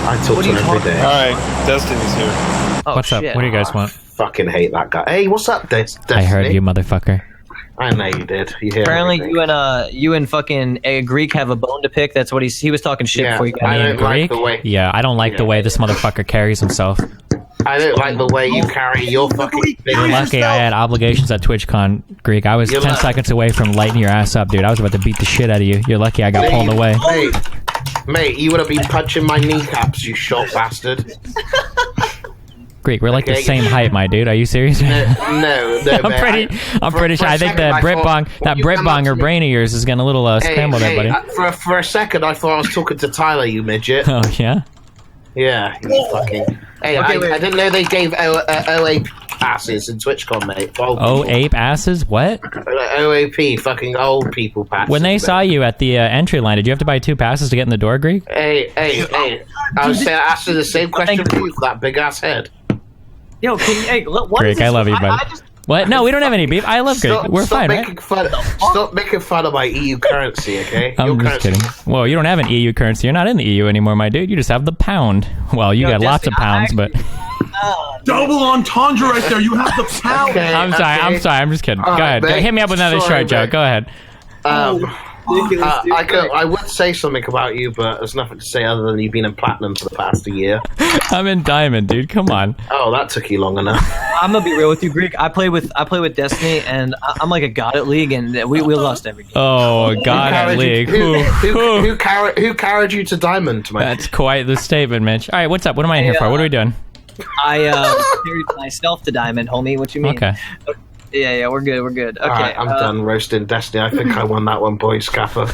I talk to him every day. Alright, Destiny's here. Oh, what's up? What do you guys want? Fucking hate that guy. Hey, what's up, Destiny? I heard you, motherfucker. I know you did. You hear Apparently, everything. you and fucking a Greek have a bone to pick. That's what he was talking shit before you got I here. don't like Greek? the way. Yeah, I don't like the way this motherfucker carries himself. I don't like the way you carry your fucking. You're lucky I had obligations at TwitchCon, Greek. I was 10 seconds away from lighting your ass up, dude. I was about to beat the shit out of you. You're lucky I got pulled away. Mate, you would have been punching my kneecaps, you short bastard. Greek, we're like the same height, my dude. Are you serious? No, I'm pretty sure. I think that Brit Bong or brain of yours is getting a little scrambled there, buddy. For a second, I thought I was talking to Tyler, you midget. Oh, yeah? Yeah, you fucking... Hey, I didn't know they gave OAP passes in TwitchCon, mate. OAP asses? What? OAP, fucking old people passes. When they saw you at the entry line, did you have to buy 2 passes to get in the door, Greek? Hey. I was asking the same question for you for that big-ass head. Yo, what Greek, I love you, buddy. What? No, we don't have any beef. I love Greek. We're fine, right? Stop making fun of my EU currency, okay? I'm just kidding. Well, you don't have an EU currency. You're not in the EU anymore, my dude. You just have the pound. Well, you got lots of pounds, but... Double entendre right there. You have the pound. Okay, I'm sorry. I'm just kidding. Go ahead. Mate, Hit me up with another short joke. Go ahead. I would say something about you, but there's nothing to say other than you've been in platinum for the past year. I'm in diamond, dude. Come on. Oh, that took you long enough. I'm gonna be real with you, Greek. I play with Destiny, and I'm like a god at League, and we lost every game. Oh, god at League. Who carried you to diamond, mate? That's quite the statement, Mitch. All right, what's up? What am I in here for? What are we doing? I carried myself to diamond, homie. What you mean? Okay. Yeah, we're good. Okay, Alright, I'm done roasting Destiny. I think I won that one, boys. Kappa.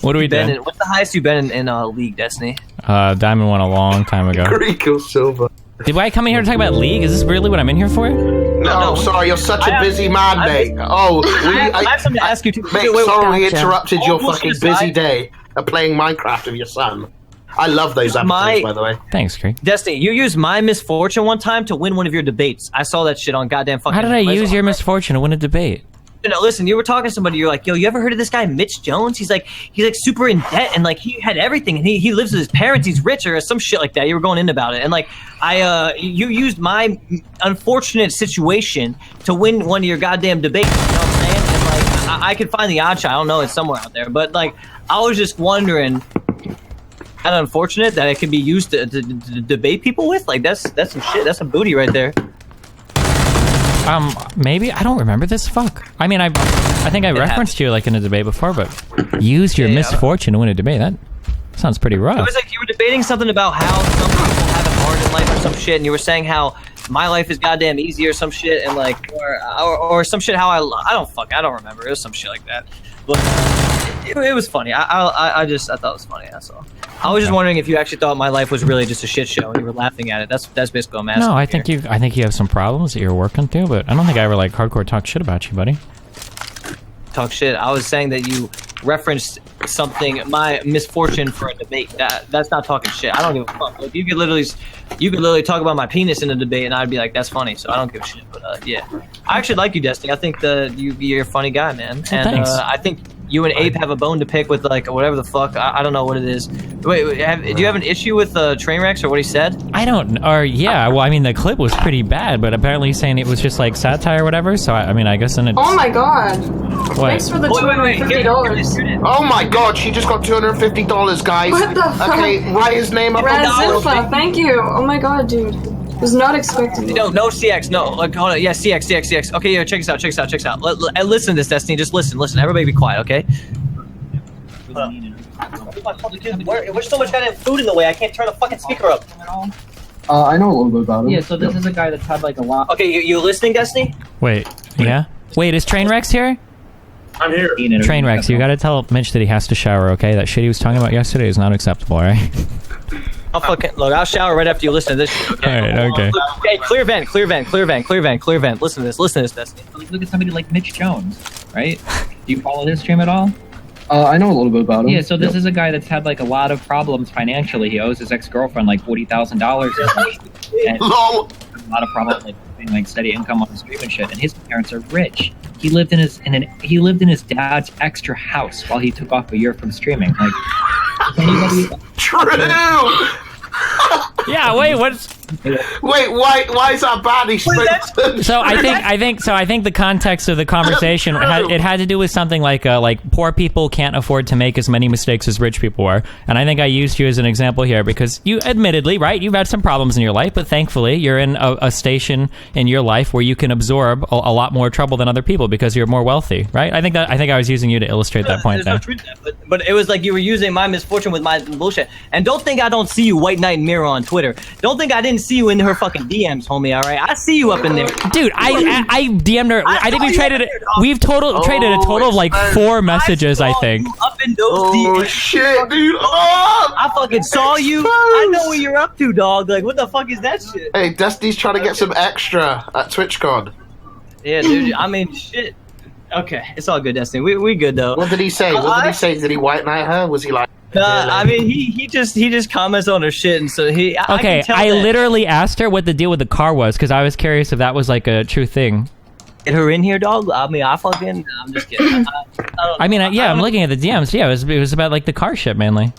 What are we doing? What's the highest you've been in League, Destiny? Diamond won a long time ago. Greek or silver. Did I come in here to talk about League? Is this really what I'm in here for? No, sorry, you're such a busy man, mate. I have something to ask you too. Mate, sorry we interrupted your fucking busy day of playing Minecraft with your son. I love those episodes, by the way. Thanks, Greek. Destiny, you used my misfortune one time to win one of your debates. I saw that shit on goddamn fucking... How did I use your misfortune to win a debate? No, listen, you were talking to somebody, you're like, yo, you ever heard of this guy, Mitch Jones? He's like super in debt, and like he had everything, and he lives with his parents, he's rich, or some shit like that. You were going in about it, and like you used my unfortunate situation to win one of your goddamn debates, you know what I'm saying? And like I could find the odd shot, I don't know, it's somewhere out there, but like I was just wondering, kind of unfortunate that it could be used to debate people with. Like that's some shit, that's some booty right there. Maybe I don't remember this. Fuck. I mean, I think I referenced you like in a debate before, but use your misfortune to win a debate. That sounds pretty rough. It was like you were debating something about how some people have it hard in life or some shit, and you were saying how my life is goddamn easy or some shit, and like or some shit how I don't remember. It was some shit like that. But it was funny. I thought it was funny. That's all. I was just wondering if you actually thought my life was really just a shit show and you were laughing at it. That's basically what I'm asking. No, I think you have some problems that you're working through, but I don't think I ever like hardcore talk shit about you, buddy. Talk shit. I was saying that you referenced something, my misfortune for a debate. That's not talking shit. I don't give a fuck. Like, you could literally talk about my penis in a debate, and I'd be like, that's funny. So I don't give a shit. But yeah, I actually like you, Destiny. I think you're a funny guy, man. Well, and thanks. I think you and Ape have a bone to pick with like whatever the fuck. I don't know what it is. Wait, do you have an issue with Trainwreck or what he said? I don't. Or yeah. Well, I mean, the clip was pretty bad, but apparently he's saying it was just like satire or whatever. So I mean, I guess then it's. Oh my god. What? Thanks for the $250. Oh my god, she just got $250, guys. What the fuck? Okay, write his name up on the Razilfa, thank you. Oh my god, dude. Was not expecting it. No CX, no. Like, hold on. Yeah, CX. Okay, yo, check this out. Listen to this, Destiny. Just listen. Everybody be quiet, okay? We're so much goddamn food in the way, I can't turn the fucking speaker up. I know a little bit about him. Yeah, so this is a guy that's had like a lot. Okay, you listening, Destiny? Wait, yeah? Wait, is Trainwreck's here? I'm here. Trainwreck, you gotta tell Mitch that he has to shower, okay? That shit he was talking about yesterday is not acceptable, alright? I'll shower right after you listen to this shit. Alright, okay. Okay, clear vent. Listen to this, Destiny. Look at somebody like Mitch Jones, right? Do you follow his stream at all? I know a little bit about him. Yeah, so this is a guy that's had like a lot of problems financially. He owes his ex-girlfriend like $40,000 and LOL. a lot of problems like getting like steady income on the stream and shit. And his parents are rich. He lived in his dad's extra house while he took off a year from streaming. Like, True. Yeah, wait, what's... Wait, why is that bad? He spoke. So I think the context of the conversation it had to do with something like poor people can't afford to make as many mistakes as rich people are, and I think I used you as an example here because you admittedly, right, you've had some problems in your life, but thankfully you're in a station in your life where you can absorb a lot more trouble than other people because you're more wealthy, right? I think I was using you to illustrate that point there. No truth to that, but it was like you were using my misfortune with my bullshit. And don't think I don't see you, White Knight Mirror on Twitter. Don't think I didn't see you in her fucking DMs, homie. All right, I see you up in there, dude. I DM'd her. I think we traded it. We've traded a total of like 4 messages. I think. Up in those DMs. Shit, dude. Oh, I fucking saw you. I know what you're up to, dog. Like, what the fuck is that shit? Hey, Dusty's trying to get some extra at TwitchCon. Yeah, dude. I mean, shit. Okay, it's all good, Destiny. We good though. What did he say? What did he say? Did he white knight her? Was he like? I mean, he just comments on her shit, and so he. Okay, I literally asked her what the deal with the car was because I was curious if that was like a true thing. Get her in here, dog. I mean, I'm just kidding. I'm looking at the DMs. Yeah, it was about like the car shit mainly.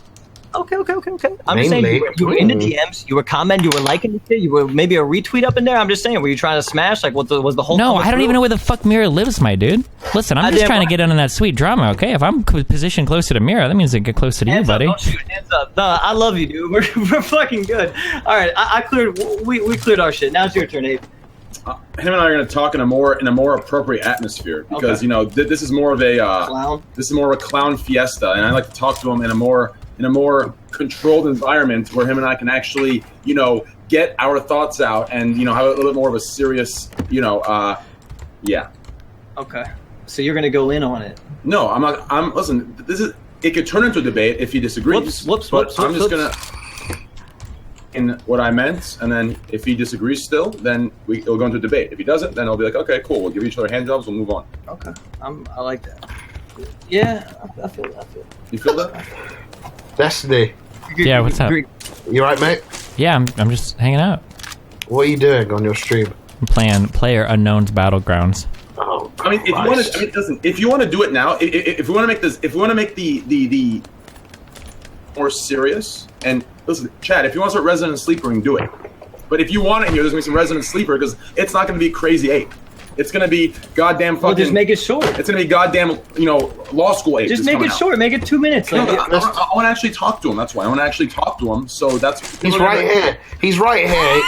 Okay. I'm just saying you were in the DMs, you were commenting, you were liking the shit, you were maybe a retweet up in there. I'm just saying, were you trying to smash? Like, was the whole? No, I don't even know where the fuck Mira lives, my dude. Listen, I'm just trying to get in on that sweet drama. Okay, if I'm positioned closer to Mira, that means I get closer to you, buddy. Don't shoot, hands up. No, I love you, dude. We're fucking good. All right, I cleared. We cleared our shit. Now it's your turn, Abe. Him and I are going to talk in a more appropriate atmosphere because this is more of a clown. This is more of a clown fiesta, and I like to talk to him in a more controlled environment where him and I can actually get our thoughts out and have a little bit more of a serious yeah. Okay, so you're going to go in on it. No, I'm not. Listen. It could turn into a debate if he disagrees. Whoops. I'm just gonna. In what I meant, and then if he disagrees still, then we'll go into a debate. If he doesn't, then I'll be like, okay, cool, we'll give each other hand jobs, we'll move on. Okay, I like that. Yeah, I feel that. You feel that? Destiny. Yeah, what's up? You right, mate? Yeah, I'm just hanging out. What are you doing on your stream? I'm playing PlayerUnknown's Battlegrounds. Oh, I mean, if you want to do it now, if we want to make the more serious, and listen, Chad, if you want to start Resident Sleeper, we can do it. But if you want it here, there's going to be some Resident Sleeper because it's not going to be Crazy 8. It's going to be goddamn fucking... Well, just make it short. It's going to be goddamn, law school 8. Just make it short. Make it 2 minutes. No, I want to actually talk to him. That's why. I want to actually talk to him. So that's... He's right here. He's right here.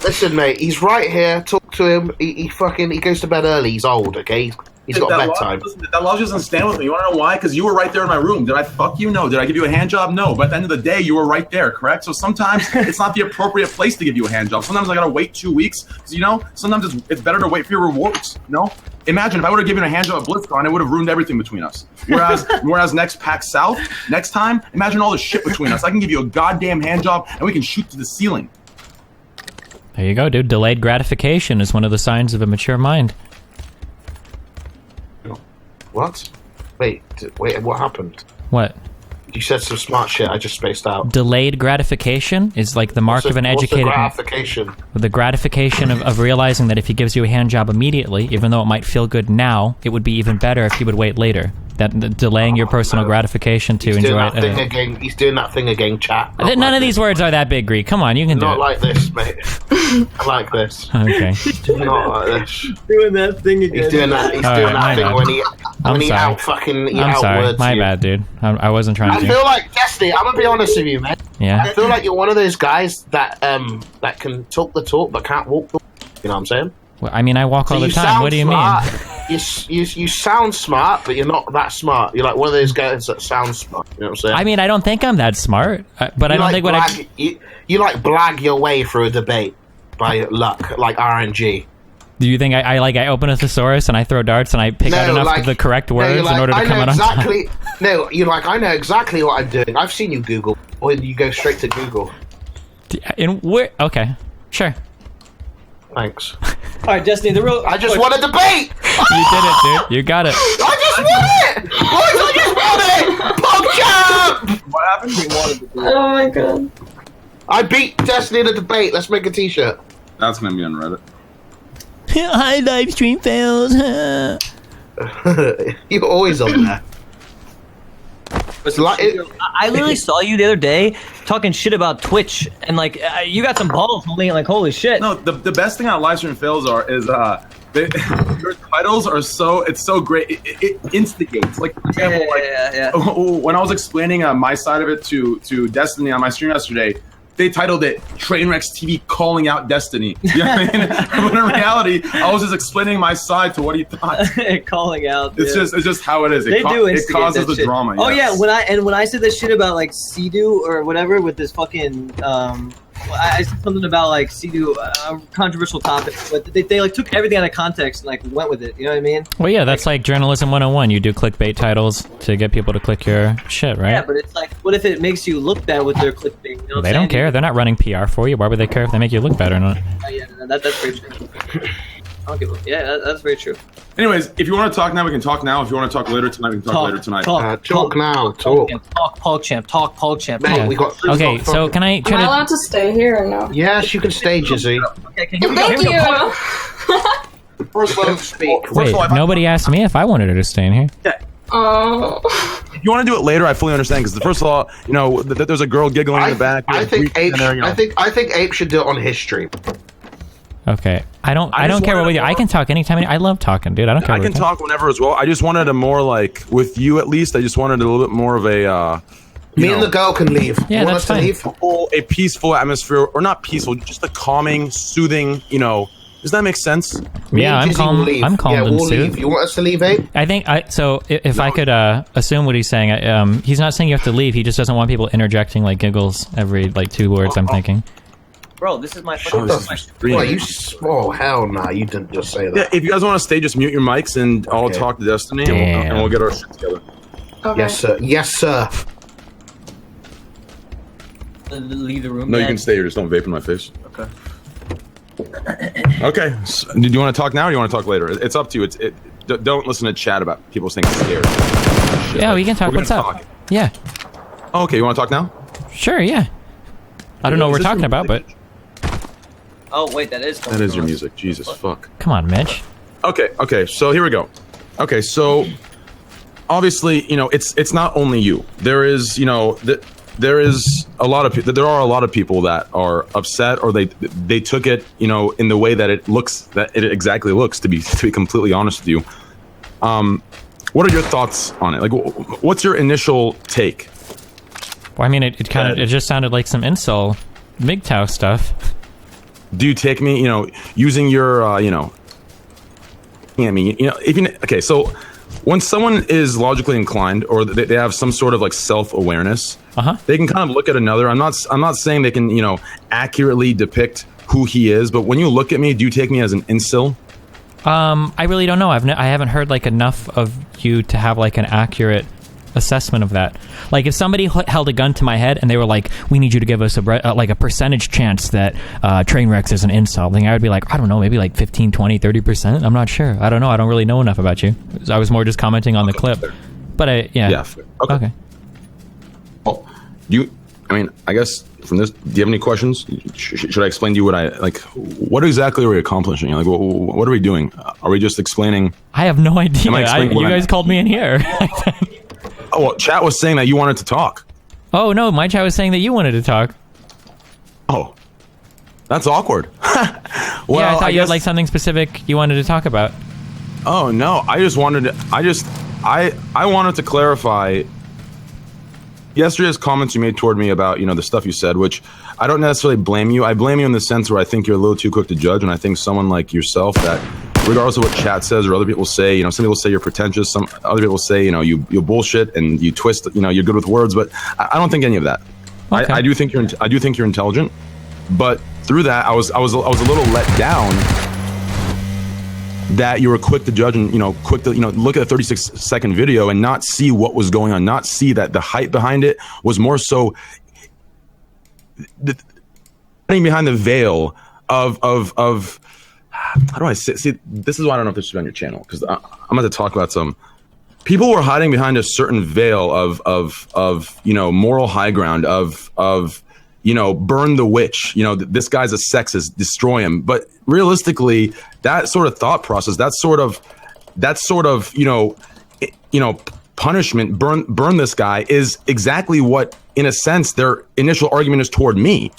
Listen, mate. He's right here. Talk to him. He goes to bed early. He's old, okay? He's got bedtime. That logic doesn't stand with me. You want to know why? Because you were right there in my room. Did I fuck you? No. Did I give you a hand job? No. But at the end of the day, you were right there, correct? So sometimes it's not the appropriate place to give you a hand job. Sometimes I gotta wait 2 weeks. Because, sometimes it's better to wait for your rewards. Imagine if I would have given a hand job at BlizzCon, it would have ruined everything between us. Whereas next PAX South, next time, imagine all the shit between us. I can give you a goddamn hand job and we can shoot to the ceiling. There you go, dude. Delayed gratification is one of the signs of a mature mind. What? Wait, what happened? What? You said some smart shit, I just spaced out. Delayed gratification is like the mark of an educated... What's the gratification? The gratification of realizing that if he gives you a hand job immediately, even though it might feel good now, it would be even better if he would wait later. That delaying your personal gratification to enjoy it. He's doing that thing again, chat. None of these words are that big, Greek. Come on, you can do it. Not like this, mate. I like this. Okay. Not like this. Doing that thing again. He's doing that thing when he out fucking... I'm sorry. My bad, dude. I wasn't trying to. I feel like, Destiny, I'm gonna be honest with you, man. Yeah? I feel like you're one of those guys that can talk the talk but can't walk the walk. You know what I'm saying? Well, I mean, I walk all the time. What do you mean? You sound smart, but you're not that smart. You're like one of those guys that sounds smart. You know what I'm saying? I mean, I don't think I'm that smart, but I don't think you like blag your way through a debate by luck, like RNG. Do you think I open a thesaurus and I throw darts and I pick out enough of the correct words in order to come out on top? No, you're like, I know exactly what I'm doing. I've seen you Google, or you go straight to Google. Okay, sure. Thanks. All right, Destiny, I just want a debate! You did it, dude. You got it. I just want it! Boys, I just want it! PogChamp! What happened? Oh my god. I beat Destiny in a debate. Let's make a t-shirt. That's gonna be on Reddit. Hi, live stream fails. You're always on there. I literally saw you the other day talking shit about Twitch, and like you got some balls, homie. Like holy shit. No, the best thing on live stream fails is your titles are so great. It instigates. Like for example, when I was explaining my side of it to Destiny on my stream yesterday, they titled it Trainwreck's TV calling out Destiny. You know what I mean? But in reality, I was just explaining my side to what he thought. Calling out. It's just how it is. It causes the drama. Oh yes. yeah, when I said this shit about like Sea-Doo or whatever with this fucking I said something about like Sea-Doo, controversial topic, but they like took everything out of context and like went with it. You know what I mean? Well, yeah, that's like journalism 101. You do clickbait titles to get people to click your shit, right? Yeah, but it's like, what if it makes you look bad with their clickbait? You know They don't care. They're not running PR for you. Why would they care if they make you look bad or not? Oh yeah, that's very true. I don't give a, yeah, that's very true. Anyways, if you want to talk now, we can talk now. If you want to talk later tonight, we can talk later tonight. Talk now. Talk. Talk, PogChamp. Mate, we got Okay, so can I Am try I to... allowed to stay here or no? Yes, you can stay, Jizzy. Okay, here we go. Thank Here we go. you. First, let him speak. Wait, nobody asked me if I wanted her to stay in here. Oh. If you want to do it later, I fully understand. Because first of all, you know, there's a girl giggling in the back. I think Ape should do it on his stream. Okay, I don't care what we do. I can talk anytime. I love talking, dude. I don't care. I can talk whenever as well. I just wanted a more like with you at least. I just wanted a little bit more of a. Me and the girl can leave. Yeah, you want that's us to fine. leave? A peaceful atmosphere, or not peaceful, just a calming, soothing. You know, does that make sense? Yeah, I'm calm. I'm calm and we'll soothed. leave. You want us to leave, Ape? I think so. If I could assume what he's saying, he's not saying you have to leave. He just doesn't want people interjecting like giggles every like 2 words. I'm thinking. Bro, this is my Shut fucking. the Oh hell nah! You didn't just say that. Yeah, if you guys want to stay, just mute your mics and I'll talk to Destiny, and we'll get our shit together. Okay. Yes, sir. Yes, sir. Leave the room. No, you man. can stay here. Just don't vape in my face. Okay. Okay. So, do you want to talk now, or do you want to talk later? It's up to you. Don't listen to chat about people saying scared. Shit. Yeah, we can talk. We're What's gonna up? talk. Yeah. Oh, okay, you want to talk now? Sure. Yeah. I don't know what we're talking about, but Oh wait, that is. That is your music. Jesus fuck. come on, Mitch. Okay. So here we go. Okay, so obviously, you know, it's not only you. There is, you know, there is a lot of people. There are a lot of people that are upset, or they took it, you know, in the way that it exactly looks. To be completely honest with you, what are your thoughts on it? Like, what's your initial take? Well, I mean, it just sounded like some incel MGTOW stuff. Do you take me, you know, using your, you know, I mean, you know, if you, okay, so when someone is logically inclined, or they have some sort of like self-awareness, they can kind of look at another. I'm not saying they can, you know, accurately depict who he is, but when you look at me, do you take me as an incel? I really don't know. I haven't heard like enough of you to have like an accurate assessment of that. Like if somebody held a gun to my head and they were like, we need you to give us like a percentage chance that Trainwreck is an insult, then I would be like, I don't know, maybe like 15, 20, 30%. I'm not sure. I don't know. I don't really know enough about you. I was more just commenting on the clip. But yeah. Okay. Well, I guess from this, do you have any questions? Should I explain to you what exactly are we accomplishing? Like, what are we doing? Are we just explaining? I have no idea. You guys called me in here. Oh, well, chat was saying that you wanted to talk. Oh, no, my chat was saying that you wanted to talk. Oh, that's awkward. Well, yeah, I thought you had like something specific you wanted to talk about. Oh, no, I wanted to clarify yesterday's comments you made toward me about, you know, the stuff you said, which I don't necessarily blame you. I blame you in the sense where I think you're a little too quick to judge, and I think someone like yourself that, regardless of what chat says or other people say, you know, some people say you're pretentious, some other people say, you know, you bullshit and you twist, you know, you're good with words, but I don't think any of that. Okay. I do think you're intelligent, but through that, I was a little let down that you were quick to judge and, you know, quick to, you know, look at a 36-second video and not see what was going on, not see that the hype behind it was more so behind the veil of how do I say? See, this is why I don't know if this should be on your channel, because I'm about to talk about some people were hiding behind a certain veil of you know, moral high ground of you know, burn the witch. You know, this guy's a sexist, destroy him. But realistically, that sort of thought process, that sort of you know, punishment, burn this guy, is exactly what, in a sense, their initial argument is toward me.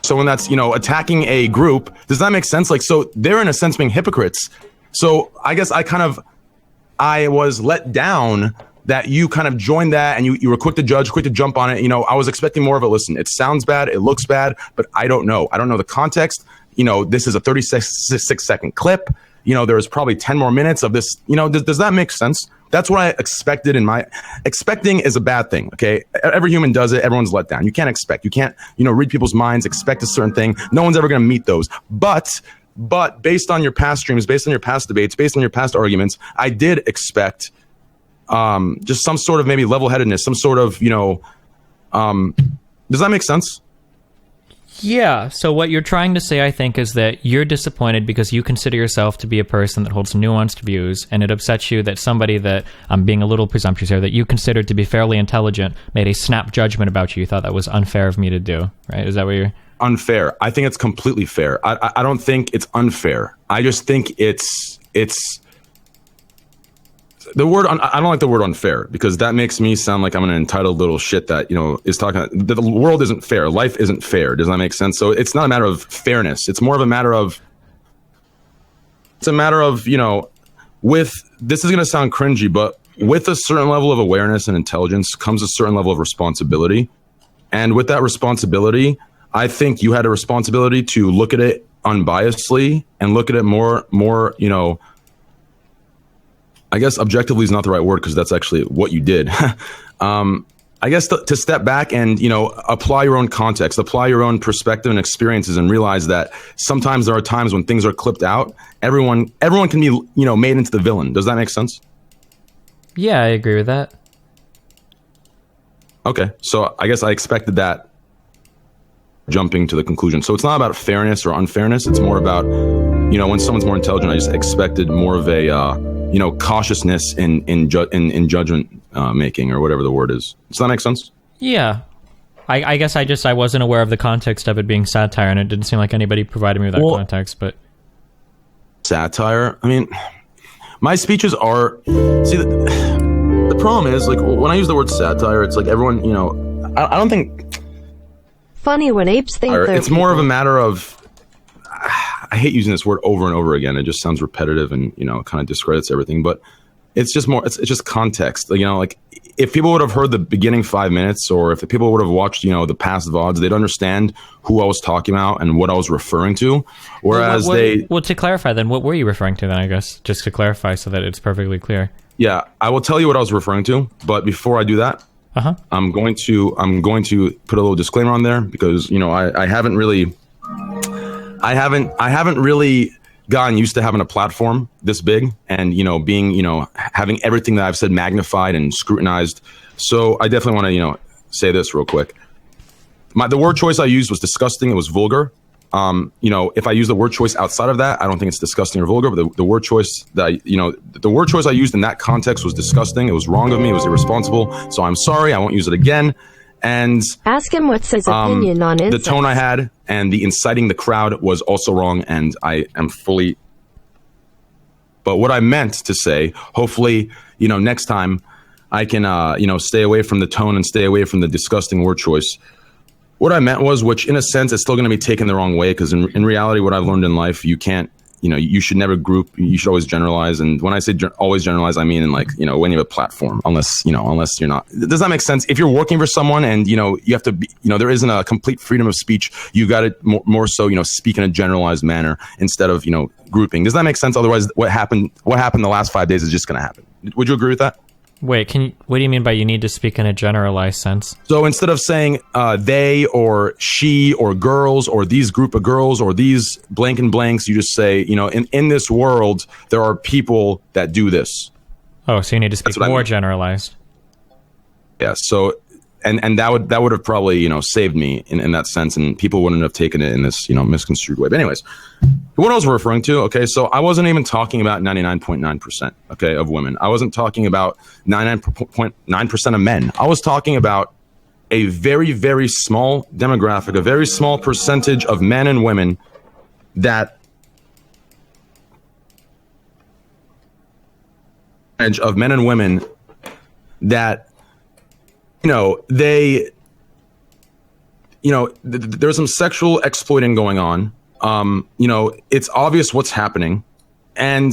So when that's, attacking a group, does that make sense? Like, so they're in a sense being hypocrites. So I guess I was let down that you kind of joined that and you were quick to judge, quick to jump on it. I was expecting more of a listen. It sounds bad. It looks bad, but I don't know. I don't know the context. This is a 36-second clip. There's probably 10 more minutes of this. Does that make sense? That's what I expected expecting is a bad thing. Okay. Every human does it. Everyone's let down. You can't expect, you can't, read people's minds, expect a certain thing. No one's ever going to meet those. But based on your past streams, based on your past debates, based on your past arguments, I did expect, just some sort of maybe level-headedness, some sort of, does that make sense? Yeah, so what you're trying to say, I think, is that you're disappointed because you consider yourself to be a person that holds nuanced views, and it upsets you that somebody that, I'm being a little presumptuous here, that you considered to be fairly intelligent made a snap judgment about you. You thought that was unfair of me to do, right? Is that what you're... Unfair. I think it's completely fair. I don't think it's unfair. I just think it's the word, I don't like the word unfair because that makes me sound like I'm an entitled little shit that, is talking, the world isn't fair. Life isn't fair. Does that make sense? So it's not a matter of fairness. It's more of a matter of, with, this is going to sound cringy, but with a certain level of awareness and intelligence comes a certain level of responsibility. And with that responsibility, I think you had a responsibility to look at it unbiasedly and look at it more, I guess objectively is not the right word because that's actually what you did. I guess to step back and, apply your own context, apply your own perspective and experiences and realize that sometimes there are times when things are clipped out. Everyone can be, made into the villain. Does that make sense? Yeah, I agree with that. Okay. So I guess I expected that jumping to the conclusion. So it's not about fairness or unfairness. It's more about, when someone's more intelligent, I just expected more of a, cautiousness in judgment making or whatever the word is. Does that make sense? Yeah. I guess I wasn't aware of the context of it being satire, and it didn't seem like anybody provided me with that context, but... Satire? I mean, my speeches are... See, the problem is, like, when I use the word satire, it's like everyone, I don't think... Funny when apes think they're it's more of a matter of... I hate using this word over and over again. It just sounds repetitive and, kind of discredits everything. But it's just more, it's just context. Like if people would have heard the beginning 5 minutes or if the people would have watched, the past VODs, they'd understand who I was talking about and what I was referring to. Whereas Well, to clarify then, what were you referring to then, I guess? Just to clarify so that it's perfectly clear. Yeah, I will tell you what I was referring to. But before I do that, I'm going to put a little disclaimer on there because, I haven't really gotten used to having a platform this big and, being, having everything that I've said magnified and scrutinized. So I definitely want to, say this real quick. The word choice I used was disgusting. It was vulgar. If I use the word choice outside of that, I don't think it's disgusting or vulgar, but the word choice that, the word choice I used in that context was disgusting. It was wrong of me. It was irresponsible. So I'm sorry. I won't use it again. And ask him what's his opinion on it. The tone I had and the inciting the crowd was also wrong, and I am fully. But what I meant to say, hopefully, next time I can, stay away from the tone and stay away from the disgusting word choice. What I meant was, which in a sense is still going to be taken the wrong way, because in reality, what I've learned in life, you can't. You should never group. You should always generalize. And when I say always generalize, I mean in when you have a platform, unless you're not. Does that make sense? If you're working for someone and, you have to be, there isn't a complete freedom of speech, you got to more so, speak in a generalized manner instead of, grouping. Does that make sense? Otherwise, what happened the last 5 days is just going to happen. Would you agree with that? Wait, what do you mean by you need to speak in a generalized sense? So instead of saying they or she or girls or these group of girls or these blank and blanks, you just say, in this world, there are people that do this. Oh, so you need to speak more generalized. Yeah, so and that would have probably, saved me in that sense, and people wouldn't have taken it in this, misconstrued way. But anyways, what I was referring to, okay, so I wasn't even talking about 99.9%, okay, of women. I wasn't talking about 99.9% of men. I was talking about a very, very that of men and women that, there's some sexual exploiting going on. It's obvious what's happening, and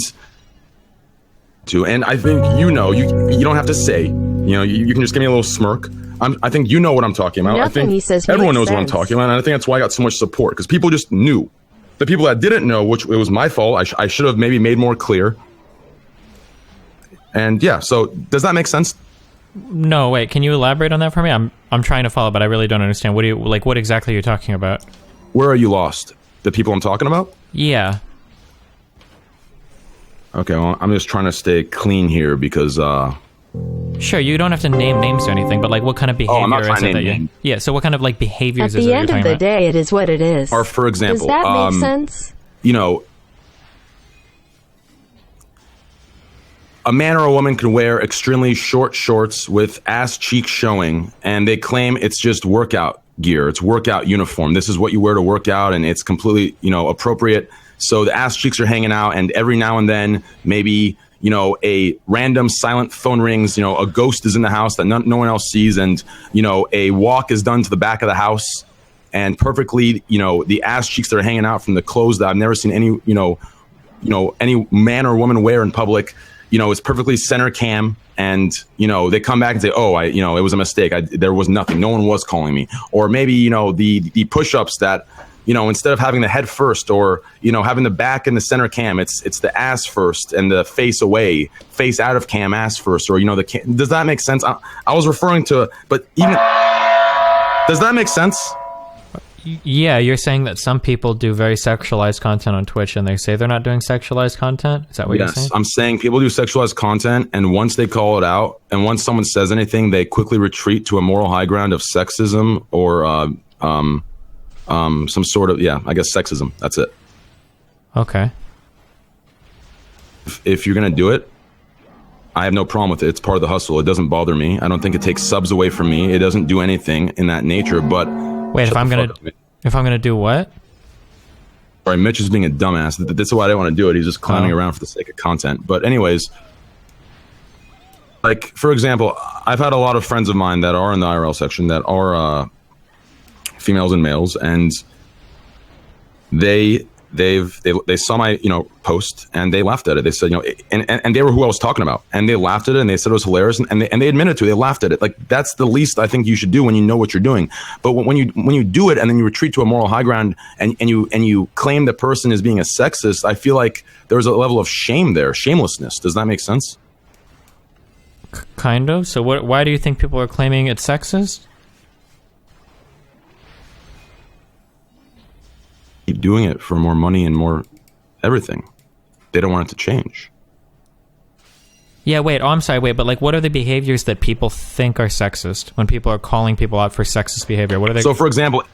I think you don't have to say, you can just give me a little smirk. I think you know what I'm talking about. Nothing I think he says everyone makes knows what I'm sense. talking about, and I think that's why I got so much support, because people just knew. The people that didn't know, which it was my fault, I should have maybe made more clear. And yeah, so does that make sense? No, wait. Can you elaborate on that for me? I'm trying to follow, but I really don't understand. What exactly are you talking about? Where are you lost? The people I'm talking about? Yeah. Okay, well, I'm just trying to stay clean here because Sure, you don't have to name names or anything, but like what kind of behavior I'm not is trying it to that name you... names. Yeah, so what kind of like behaviors At is it the that end you're of talking the about? day, it is what it is. or for example, Does that make sense? A man or a woman can wear extremely short shorts with ass cheeks showing, and they claim it's just workout gear. It's workout uniform. This is what you wear to work out, and it's completely, appropriate. So the ass cheeks are hanging out, and every now and then, maybe, a random silent phone rings, a ghost is in the house that no one else sees, and, a walk is done to the back of the house, and perfectly, the ass cheeks that are hanging out from the clothes that I've never seen any, any man or woman wear in public, it's perfectly center cam, and, they come back and say, oh, it was a mistake. There was nothing. No one was calling me. Or maybe, the push-ups that, instead of having the head first or, having the back in the center cam, it's the ass first and the face away, face out of cam, ass first, or, does that make sense? I was referring to, but even, does that make sense? Yeah, you're saying that some people do very sexualized content on Twitch and they say they're not doing sexualized content? Is that what you're saying? Yes, I'm saying people do sexualized content, and once they call it out, and once someone says anything, they quickly retreat to a moral high ground of sexism or some sort of, I guess sexism. That's it. Okay. If you're going to do it, I have no problem with it. It's part of the hustle. It doesn't bother me. I don't think it takes subs away from me. It doesn't do anything in that nature, but... Wait, if I'm gonna do what? Sorry, Mitch is being a dumbass. That's why I didn't want to do it. He's just clowning around for the sake of content. But anyways, like, for example, I've had a lot of friends of mine that are in the IRL section that are females and males, and they saw my post and they laughed at it. They said and they were who I was talking about, and they laughed at it and they said it was hilarious, and they admitted to it. They laughed at it. Like, that's the least I think you should do when you know what you're doing. But when you do it and then you retreat to a moral high ground and you claim the person is being a sexist, I feel like there's a level of shame there, shamelessness. Does that make sense? Kind of. So why do you think people are claiming it's sexist? Keep doing it for more money and more everything. They don't want it to change. Yeah, wait. Oh, I'm sorry. Wait, but like, what are the behaviors that people think are sexist when people are calling people out for sexist behavior? What are they? So, for example,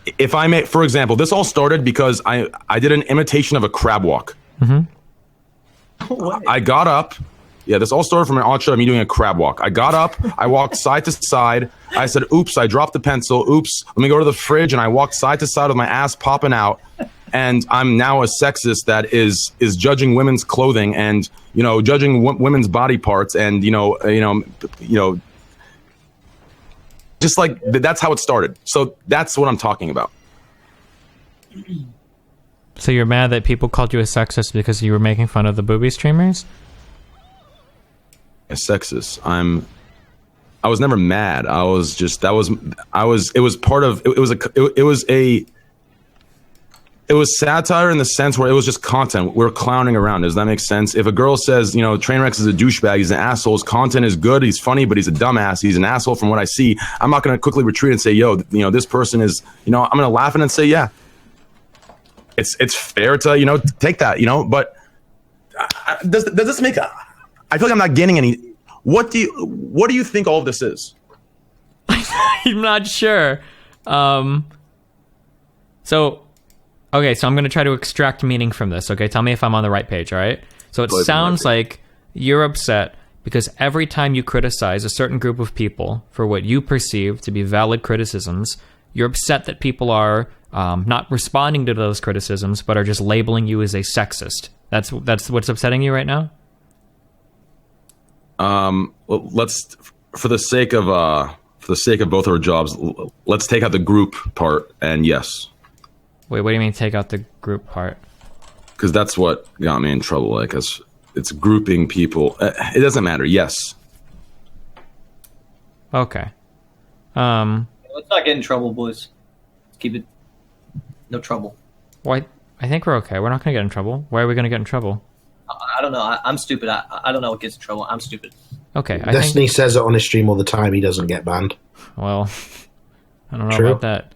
this all started because I did an imitation of a crab walk. Mm-hmm. I got up. Yeah, this all started from an odd shot of me doing a crab walk. I got up, I walked side to side. I said, oops, I dropped the pencil. Oops, let me go to the fridge. And I walked side to side with my ass popping out. And I'm now a sexist that is judging women's clothing and, judging women's body parts and, just like that's how it started. So that's what I'm talking about. So you're mad that people called you a sexist because you were making fun of the Boobie streamers? A sexist. I was never mad. It was satire in the sense where it was just content. We're clowning around. Does that make sense? If a girl says, Trainwreck is a douchebag, he's an asshole, his content is good, he's funny, but he's a dumbass, he's an asshole from what I see, I'm not going to quickly retreat and say, this person is, I'm going to laugh and say, yeah, it's fair to, take that, but does this make, I feel like I'm not getting any, what do you think all of this is? I'm not sure. Okay, so I'm going to try to extract meaning from this, okay? Tell me if I'm on the right page, all right? So it sounds like you're upset because every time you criticize a certain group of people for what you perceive to be valid criticisms, you're upset that people are not responding to those criticisms, but are just labeling you as a sexist. That's what's upsetting you right now? Let's for the sake of both our jobs, let's take out the group part. And yes. Wait, what do you mean take out the group part? Because that's what got me in trouble. Like, it's grouping people. It doesn't matter. Yes. Okay. Let's not get in trouble, boys. Let's keep it. No trouble. Why? I think we're okay. We're not going to get in trouble. Why are we going to get in trouble? I don't know. I'm stupid. I don't know what gets in trouble. I'm stupid. Okay. Destiny says it on his stream all the time. He doesn't get banned. Well, I don't know True. about that.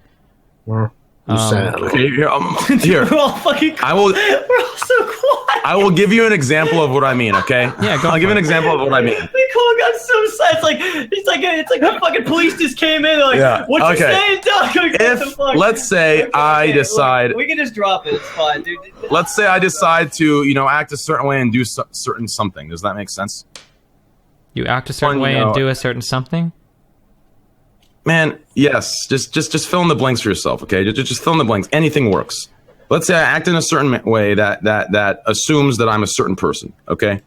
Well, you said it. Okay, here. We're all fucking. I will. We're all so quiet. I will give you an example of what I mean. Okay. Yeah. I'll give you an example of what I mean. Nicole got so sad. It's like the fucking police just came in. They're like, Yeah, what you okay. saying, Doc? Like, what the If fuck? let's say I Okay, decide. look, we can just drop it. It's fine, dude. Let's say I decide to, act a certain way and do certain something. Does that make sense? You act a certain way and do a certain something? Man, yes. Just fill in the blanks for yourself, okay? Just fill in the blanks. Anything works. Let's say I act in a certain way that assumes that I'm a certain person, okay?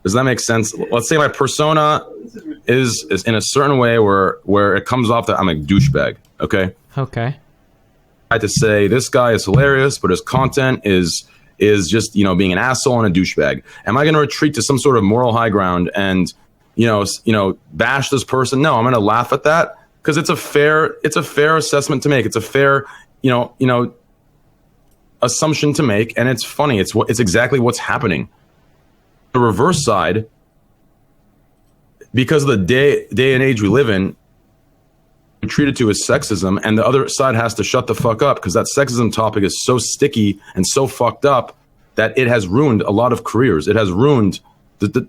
Does that make sense? Let's say my persona is in a certain way where it comes off that I'm a douchebag, okay? Okay. I had to say this guy is hilarious, but his content is just being an asshole and a douchebag. Am I going to retreat to some sort of moral high ground and bash this person? No, I'm going to laugh at that because it's a fair assessment to make. It's a fair assumption to make, and it's funny. It's exactly what's happening. The reverse side, because of the day and age we live in, treated to as sexism, and the other side has to shut the fuck up because that sexism topic is so sticky and so fucked up that it has ruined a lot of careers. It has ruined do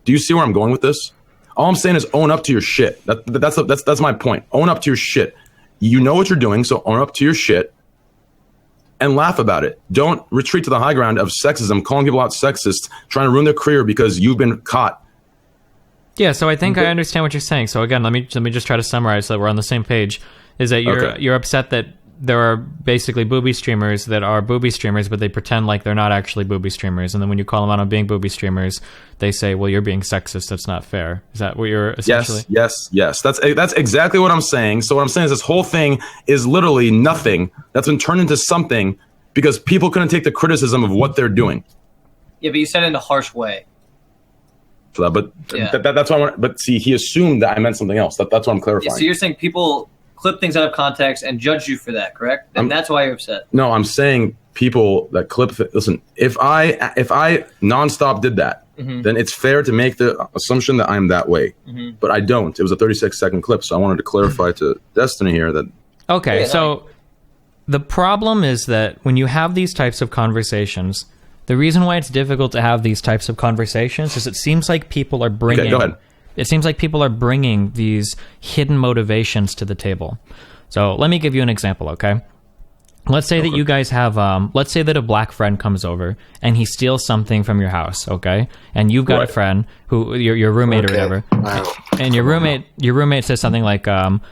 you see where I'm going with this? All I'm saying is own up to your shit. That's my point. Own up to your shit. You know what you're doing, so own up to your shit and laugh about it. Don't retreat to the high ground of sexism, calling people out sexist, trying to ruin their career because you've been caught. Yeah, so I think I understand what you're saying. So again, let me just try to summarize so that we're on the same page. Is that you're upset that there are basically Boobie streamers that are Boobie streamers, but they pretend like they're not actually Boobie streamers, and then when you call them out on being Boobie streamers, they say, "Well, you're being sexist. That's not fair." Is that what you're essentially? Yes. That's exactly what I'm saying. So what I'm saying is this whole thing is literally nothing that's been turned into something because people couldn't take the criticism of what they're doing. Yeah, but you said it in a harsh way. For that, but Yeah. that's why I want. But see, he assumed that I meant something else. That's what I'm clarifying. Yeah, so you're saying people clip things out of context and judge you for that, correct? And that's why you're upset. No, I'm saying people that clip. Listen, if I nonstop did that, then it's fair to make the assumption that I'm that way. But I don't. It was a 36-second clip, so I wanted to clarify to Destiny here that. Okay, so the problem is that when you have these types of conversations, the reason why it's difficult to have these types of conversations is it seems like people are bringing. Okay, go ahead. It seems like people are bringing these hidden motivations to the table. So let me give you an example, okay? Let's say that you guys have, let's say that a black friend comes over and he steals something from your house, okay? And you've got a friend who, your roommate or whatever, and your roommate says something like,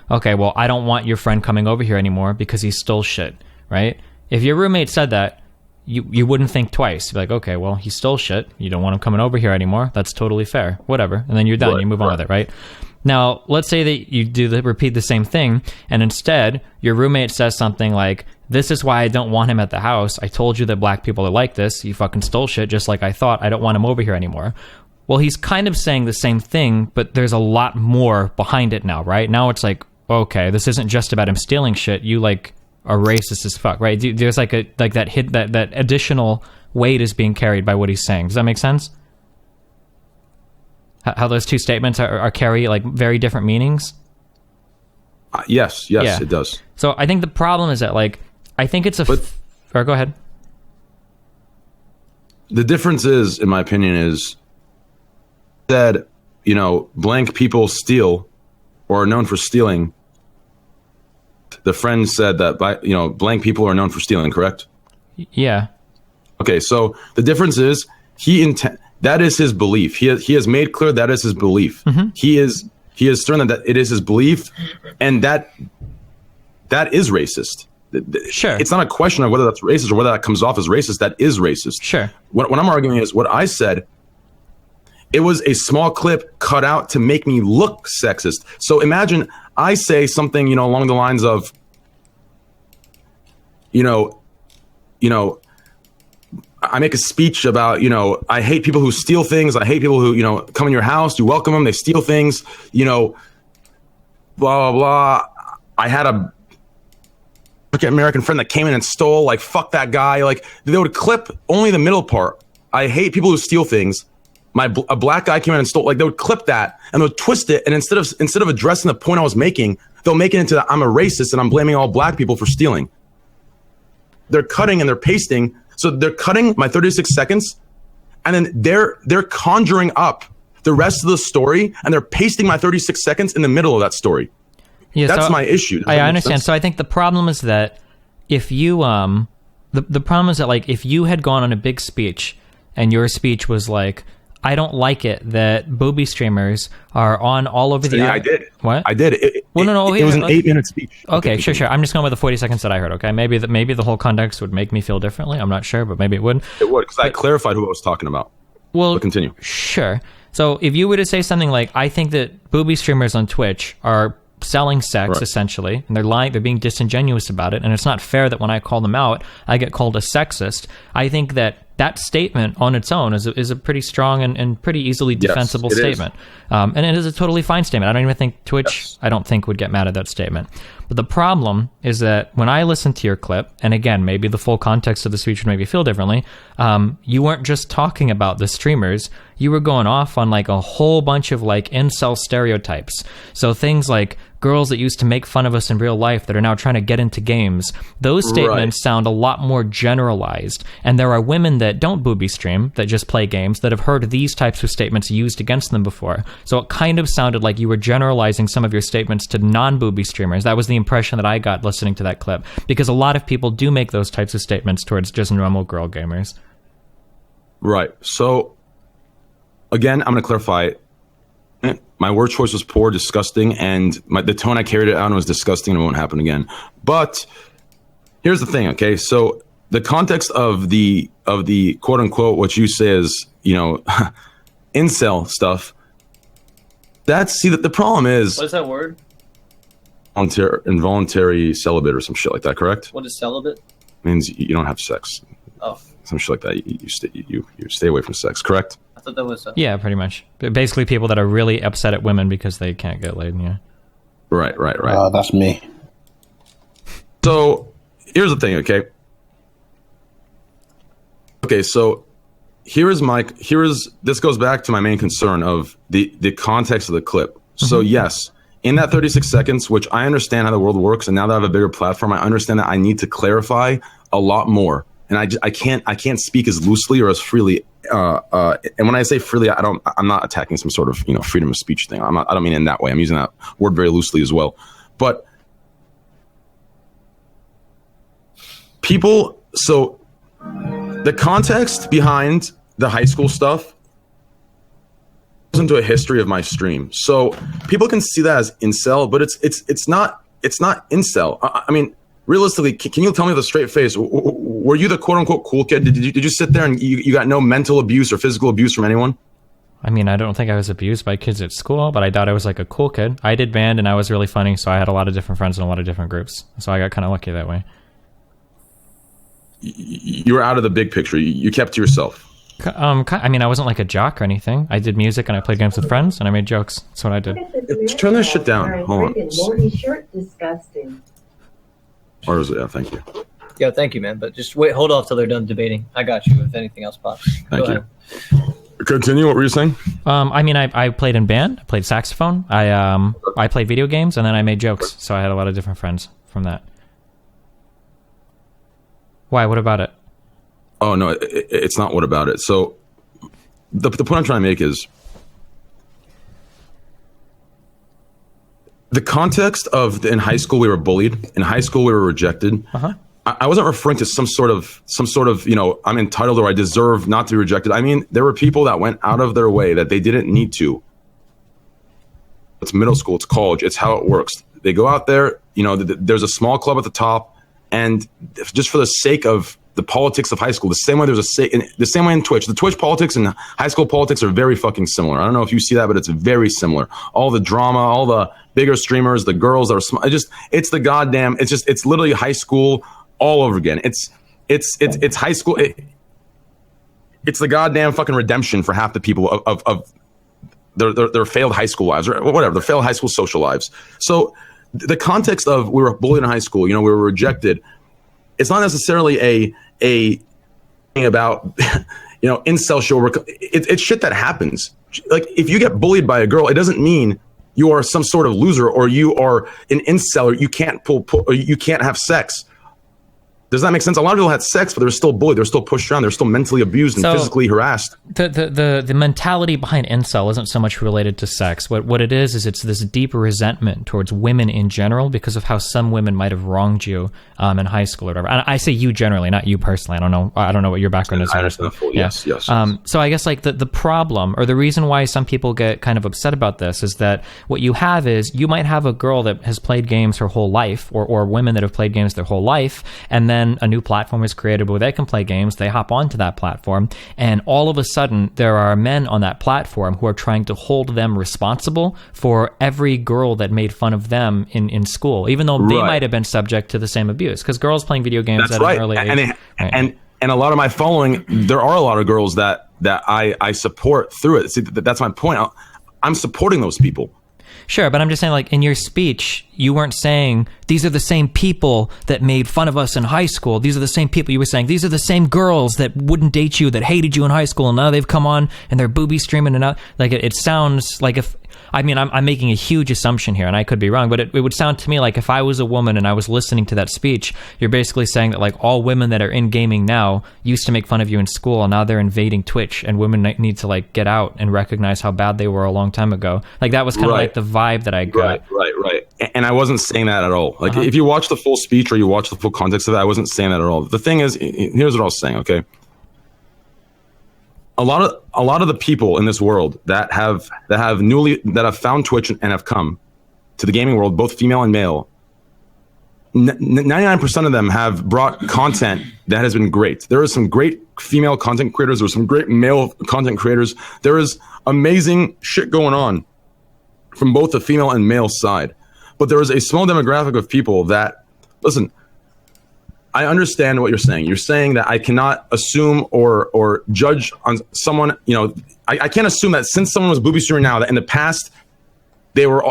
okay, well, I don't want your friend coming over here anymore because he stole shit, right? If your roommate said that, you wouldn't think twice. You'd be like, okay, well, he stole shit. You don't want him coming over here anymore. That's totally fair. Whatever. And then you're done. You move on with it, right? Now, let's say that you repeat the same thing, and instead, your roommate says something like, this is why I don't want him at the house. I told you that black people are like this. You fucking stole shit just like I thought. I don't want him over here anymore. Well, he's kind of saying the same thing, but there's a lot more behind it now, right? Now it's like, okay, this isn't just about him stealing shit. You, like, are racist as fuck, right? There's like that additional weight is being carried by what he's saying. Does that make sense? How those two statements are carry like very different meanings? Yes, it does. So I think the problem is that, like, I think it's or go ahead. The difference is, in my opinion, is that, blank people steal or are known for stealing. The friend said that, blank people are known for stealing, correct? Yeah. Okay, so the difference is that is his belief. He has made clear that is his belief. He has certain that it is his belief, and that is racist. Sure. It's not a question of whether that's racist or whether that comes off as racist. That is racist. Sure. What I'm arguing is what I said It was a small clip cut out to make me look sexist. So imagine I say something, along the lines of, I make a speech about, I hate people who steal things. I hate people who, come in your house, you welcome them, they steal things, blah, blah, blah. I had a American friend that came in and stole, like, fuck that guy. Like, they would clip only the middle part. I hate people who steal things. A black guy came in and stole, like, they would clip that and they would twist it. And instead of addressing the point I was making, they'll make it into that I'm a racist and I'm blaming all black people for stealing. They're cutting and they're pasting. So they're cutting my 36 seconds and then they're conjuring up the rest of the story and they're pasting my 36 seconds in the middle of that story. Yeah, that's my issue. I understand. So I think the problem is that if you, the problem is that, like, if you had gone on a big speech and your speech was like, I don't like it that boobie streamers are on all over the... Yeah, I did. What? I did. It was an 8-minute speech. Okay, sure. I'm just going with the 40 seconds that I heard, okay? Maybe the whole context would make me feel differently. I'm not sure, but maybe it would. It would, because I clarified who I was talking about. Well, but continue. Sure. So if you were to say something like, I think that boobie streamers on Twitch are selling sex, essentially, and they're lying, they're being disingenuous about it, and it's not fair that when I call them out, I get called a sexist. I think that statement on its own is a pretty strong and pretty easily defensible statement. And it is a totally fine statement. I don't even think Twitch, I don't think, would get mad at that statement. But the problem is that when I listen to your clip, and again, maybe the full context of the speech would make you feel differently, you weren't just talking about the streamers, you were going off on, like, a whole bunch of, like, incel stereotypes. So things like girls that used to make fun of us in real life that are now trying to get into games. Those statements sound a lot more generalized. And there are women that don't boobie stream, that just play games, that have heard these types of statements used against them before. So it kind of sounded like you were generalizing some of your statements to non-boobie streamers. That was the impression that I got listening to that clip. Because a lot of people do make those types of statements towards just normal girl gamers. Right. So, again, I'm going to clarify. My word choice was poor, disgusting, and the tone I carried it out was disgusting and it won't happen again. But here's the thing, okay? So the context of the quote unquote what you say is, incel stuff. That the problem is, What is that word? Involuntary celibate or some shit like that, correct? What is celibate? Means you don't have sex. Oh. Some shit like that. You stay away from sex, correct? I thought that was... Yeah, pretty much. Basically people that are really upset at women because they can't get laid, yeah. Right. That's me. So, here's the thing, okay? Okay, so this goes back to my main concern of the context of the clip. Mm-hmm. So yes, in that 36 seconds, which I understand how the world works, and now that I have a bigger platform, I understand that I need to clarify a lot more. And I can't speak as loosely or as freely. And when I say freely, I'm not attacking some sort of freedom of speech thing. I don't mean in that way. I'm using that word very loosely as well. But people, so the context behind the high school stuff goes into a history of my stream. So people can see that as incel, but it's not incel. I mean, realistically, can you tell me with a straight face, were you the quote-unquote cool kid? Did you sit there and you got no mental abuse or physical abuse from anyone? I mean, I don't think I was abused by kids at school, but I thought I was like a cool kid. I did band and I was really funny, so I had a lot of different friends in a lot of different groups. So I got kind of lucky that way. You were out of the big picture. You kept to yourself. I mean, I wasn't like a jock or anything. I did music and I played games with friends and I made jokes. That's what I did. Turn that shit down. Hold on. Morty's shirt disgusting. Or is it? Yeah, thank you. Yeah, thank you, man. But just hold off till they're done debating. I got you if anything else pops. Thank you. Continue. What were you saying? I mean, I played in band. I played saxophone. I played video games, and then I made jokes. So I had a lot of different friends from that. Why? What about it? Oh no, it's not. What about it? So the point I'm trying to make is the context of in high school we were bullied. In high school we were rejected. Uh-huh. I wasn't referring to some sort of I'm entitled or I deserve not to be rejected. I mean, there were people that went out of their way that they didn't need to. It's middle school, it's college, it's how it works. They go out there, there's a small club at the top, and just for the sake of the politics of high school. The same way the same way in Twitch. The Twitch politics and high school politics are very fucking similar. I don't know if you see that, but it's very similar. All the drama, all the bigger streamers, the girls that are it's the goddamn. It's literally high school all over again. It's high school. It's the goddamn fucking redemption for half the people of their failed high school lives or whatever, their failed high school social lives. So the context of we were bullied in high school, we were rejected. It's not necessarily a thing about, incel shit. It's shit that happens. Like if you get bullied by a girl, it doesn't mean you are some sort of loser or you are an incel or you can't pull or you can't have sex. Does that make sense? A lot of people had sex, but they're still bullied. They're still pushed around. They're still mentally abused and physically harassed. The mentality behind incel isn't so much related to sex. What it is it's this deep resentment towards women in general because of how some women might have wronged you in high school or whatever. And I say you generally, not you personally. I don't know what your background is. I understand. Yes. So I guess like the problem or the reason why some people get kind of upset about this is that what you have is you might have a girl that has played games her whole life or women that have played games their whole life, and then a new platform is created where they can play games. They hop onto that platform, and all of a sudden there are men on that platform who are trying to hold them responsible for every girl that made fun of them in school, even though they might have been subject to the same abuse. Because girls playing video games at an early age. And a lot of my following, there are a lot of girls that I support through it. See, that's my point. I'm supporting those people. Sure, but I'm just saying, like, in your speech, you weren't saying, these are the same people that made fun of us in high school. These are the same people. You were saying, these are the same girls that wouldn't date you, that hated you in high school, and now they've come on, and they're booby streaming, and now, like, it sounds like if... I mean, I'm making a huge assumption here, and I could be wrong, but it would sound to me like if I was a woman and I was listening to that speech, you're basically saying that, like, all women that are in gaming now used to make fun of you in school, and now they're invading Twitch, and women need to, like, get out and recognize how bad they were a long time ago. Like, that was kind of like the vibe that I got. Right. And I wasn't saying that at all. Like, if you watch the full speech or you watch the full context of it, I wasn't saying that at all. The thing is, here's what I was saying, okay? A lot of the people in this world that have found Twitch and have come to the gaming world, both female and male, 99% of them have brought content that has been great. There are some great female content creators. There's some great male content creators. There is amazing shit going on from both the female and male side. But there is a small demographic of people that, listen, I understand what you're saying. You're saying that I cannot assume or judge on someone, I can't assume that since someone was booby streaming now, that in the past they were,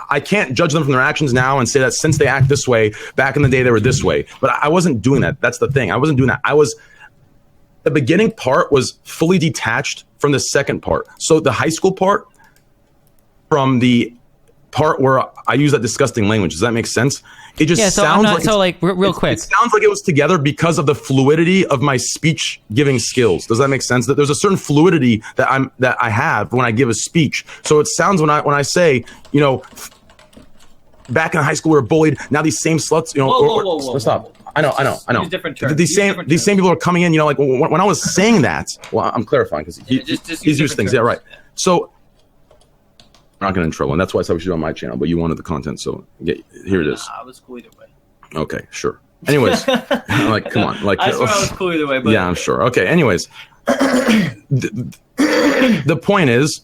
I can't judge them from their actions now and say that since they act this way, back in the day they were this way. But I wasn't doing that. That's the thing. I wasn't doing that. The beginning part was fully detached from the second part. So the high school part from the part where I use that disgusting language. Does that make sense? It just sounds real quick. It sounds like it was together because of the fluidity of my speech giving skills. Does that make sense? That there's a certain fluidity that I have when I give a speech. So it sounds when I say, back in high school we were bullied. Now these same sluts, Whoa. Stop. I know. Different terms. These same people are coming in. Like when I was saying that. Well, I'm clarifying because he's used things. Yeah, right. So. I'm not getting in trouble, and that's why I said we should do it on my channel, but you wanted the content, so here it is. I was cool either way. Okay, sure. Anyways, like, come on. Like, I swear I was cool either way, but... Yeah, I'm sure. Okay, anyways. The point is,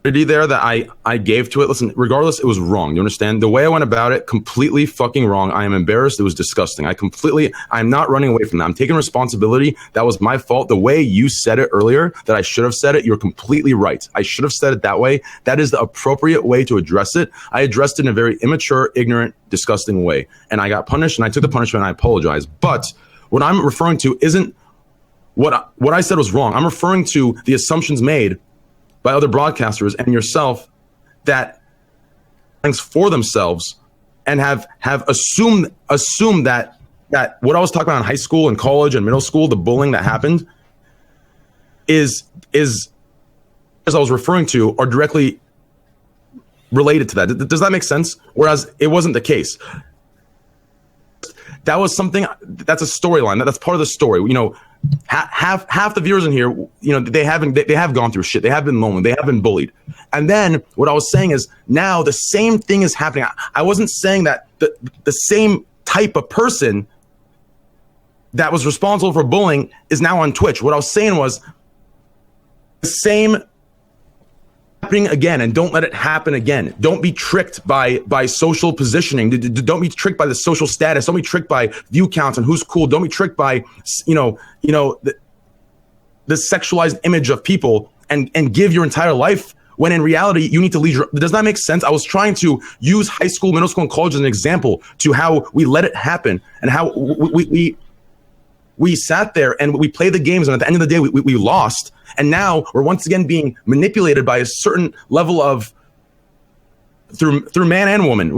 there that I gave to it, listen, regardless, it was wrong. You understand? The way I went about it, completely fucking wrong. I am embarrassed. It was disgusting. I'm not running away from that. I'm taking responsibility. That was my fault. The way you said it earlier, that I should have said it, you're completely right. I should have said it that way. That is the appropriate way to address it. I addressed it in a very immature, ignorant, disgusting way. And I got punished, and I took the punishment, and I apologize. But what I'm referring to isn't what I said was wrong. I'm referring to the assumptions made by other broadcasters and yourself that things for themselves and have assumed that what I was talking about in high school and college and middle school, the bullying that happened is as I was referring to are directly related to that. Does that make sense? Whereas it wasn't the case. That was something that's a storyline. That's part of the story. Half the viewers in here, they have gone through shit. They have been lonely. They have been bullied. And then what I was saying is now the same thing is happening. I wasn't saying that the same type of person that was responsible for bullying is now on Twitch. What I was saying was the same happening again, and don't let it happen again. Don't be tricked by social positioning. Don't be tricked by the social status. Don't be tricked by view counts and who's cool. Don't be tricked by the sexualized image of people and give your entire life when in reality you need to lead your. Does that make sense? I was trying to use high school, middle school, and college as an example to how we let it happen and how we sat there and we played the games, and at the end of the day we lost, and now we're once again being manipulated by a certain level of through man and woman.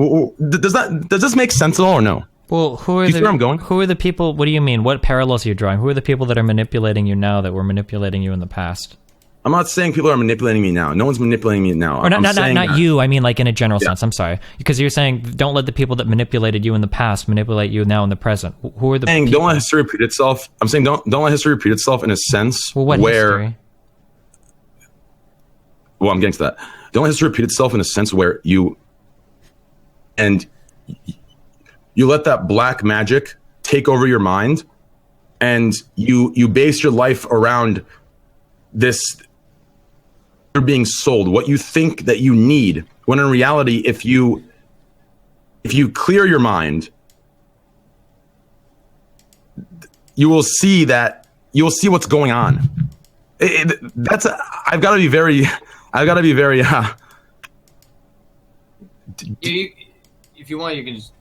Does this make sense at all or no? Well, who are where I'm going? Who are the people? What do you mean? What parallels are you drawing? Who are the people that are manipulating you now that were manipulating you in the past? I'm not saying people are manipulating me now. No one's manipulating me now. Or not you. I mean, like in a general sense. I'm sorry, because you're saying don't let the people that manipulated you in the past manipulate you now in the present. Who are the? People? Don't let history repeat itself. I'm saying don't let history repeat itself in a sense what where. History? Well, I'm getting to that. Don't let history repeat itself in a sense where you let that black magic take over your mind, and you base your life around this. You're being sold what you think that you need, when in reality, if you clear your mind, you will see what's going on. I've got to be very. If you want, you can just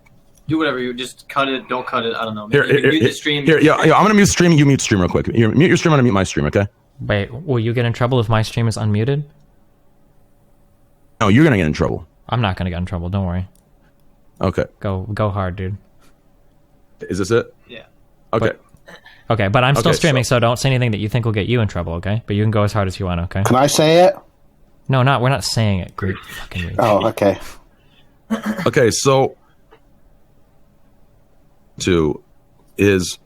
do whatever. You just cut it. Don't cut it. I don't know. Here, mute the stream. I'm gonna mute stream. You mute stream real quick. Mute your stream. I'm gonna mute my stream. Okay. Wait, will you get in trouble if my stream is unmuted? No, you're gonna get in trouble. I'm not gonna get in trouble. Don't worry. Okay. Go hard, dude. Is this it? Yeah. Okay. But I'm still streaming, so don't say anything that you think will get you in trouble, okay? But you can go as hard as you want, okay? Can I say it? No, we're not saying it. Great fucking reach. Oh, okay. Okay, so is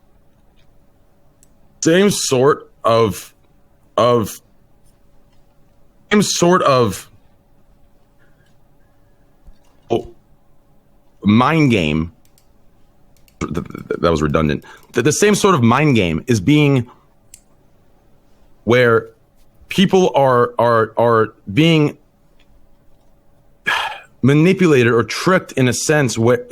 same sort of mind game. That was redundant. The same sort of mind game is being where people are being manipulated or tricked in a sense where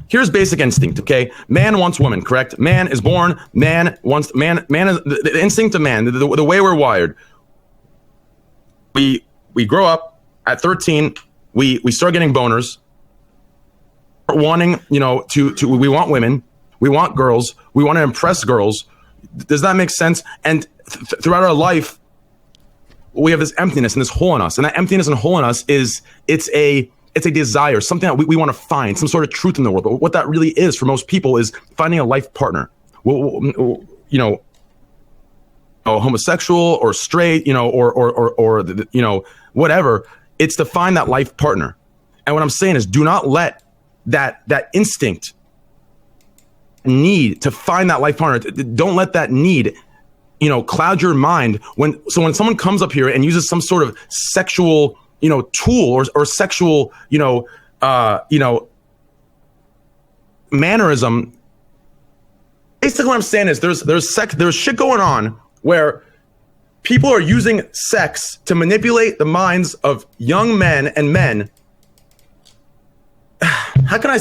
here's basic instinct. Okay, man wants woman, correct? Man is born, man is the instinct of man, the way we're wired. We grow up at 13, we start getting boners, wanting, we want women, we want girls, we want to impress girls. Does that make sense? And throughout our life, we have this emptiness and this hole in us, and that emptiness and hole in us it's a desire, something that we want to find, some sort of truth in the world. But what that really is for most people is finding a life partner. Homosexual or straight, or whatever. It's to find that life partner. And what I'm saying is, do not let that instinct, need to find that life partner. Don't let that need, cloud your mind when someone comes up here and uses some sort of sexual, tool or sexual, mannerism. Basically what I'm saying is there's shit going on where people are using sex to manipulate the minds of young men and men. How can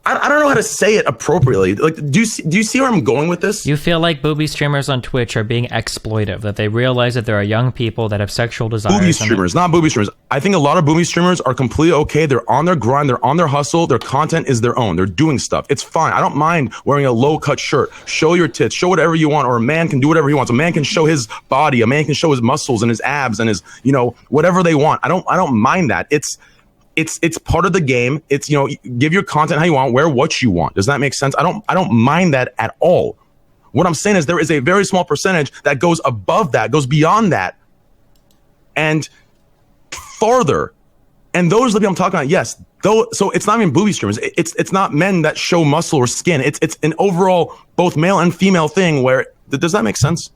I don't know how to say it appropriately. Like, do you see where I'm going with this? You feel like Boobie streamers on Twitch are being exploitive, that they realize that there are young people that have sexual desires. Boobie streamers, not Boobie streamers. I think a lot of Boobie streamers are completely okay. They're on their grind. They're on their hustle. Their content is their own. They're doing stuff. It's fine. I don't mind wearing a low-cut shirt. Show your tits. Show whatever you want. Or a man can do whatever he wants. A man can show his body. A man can show his muscles and his abs and his, whatever they want. I don't mind that. It's part of the game. It's, give your content how you want, wear what you want. Does that make sense? I don't mind that at all. What I'm saying is there is a very small percentage that goes above that, goes beyond that, and farther. And those are the people I'm talking about. Yes, though. So it's not even Boobie streamers. It's not men that show muscle or skin. It's an overall both male and female thing. Where does that make sense?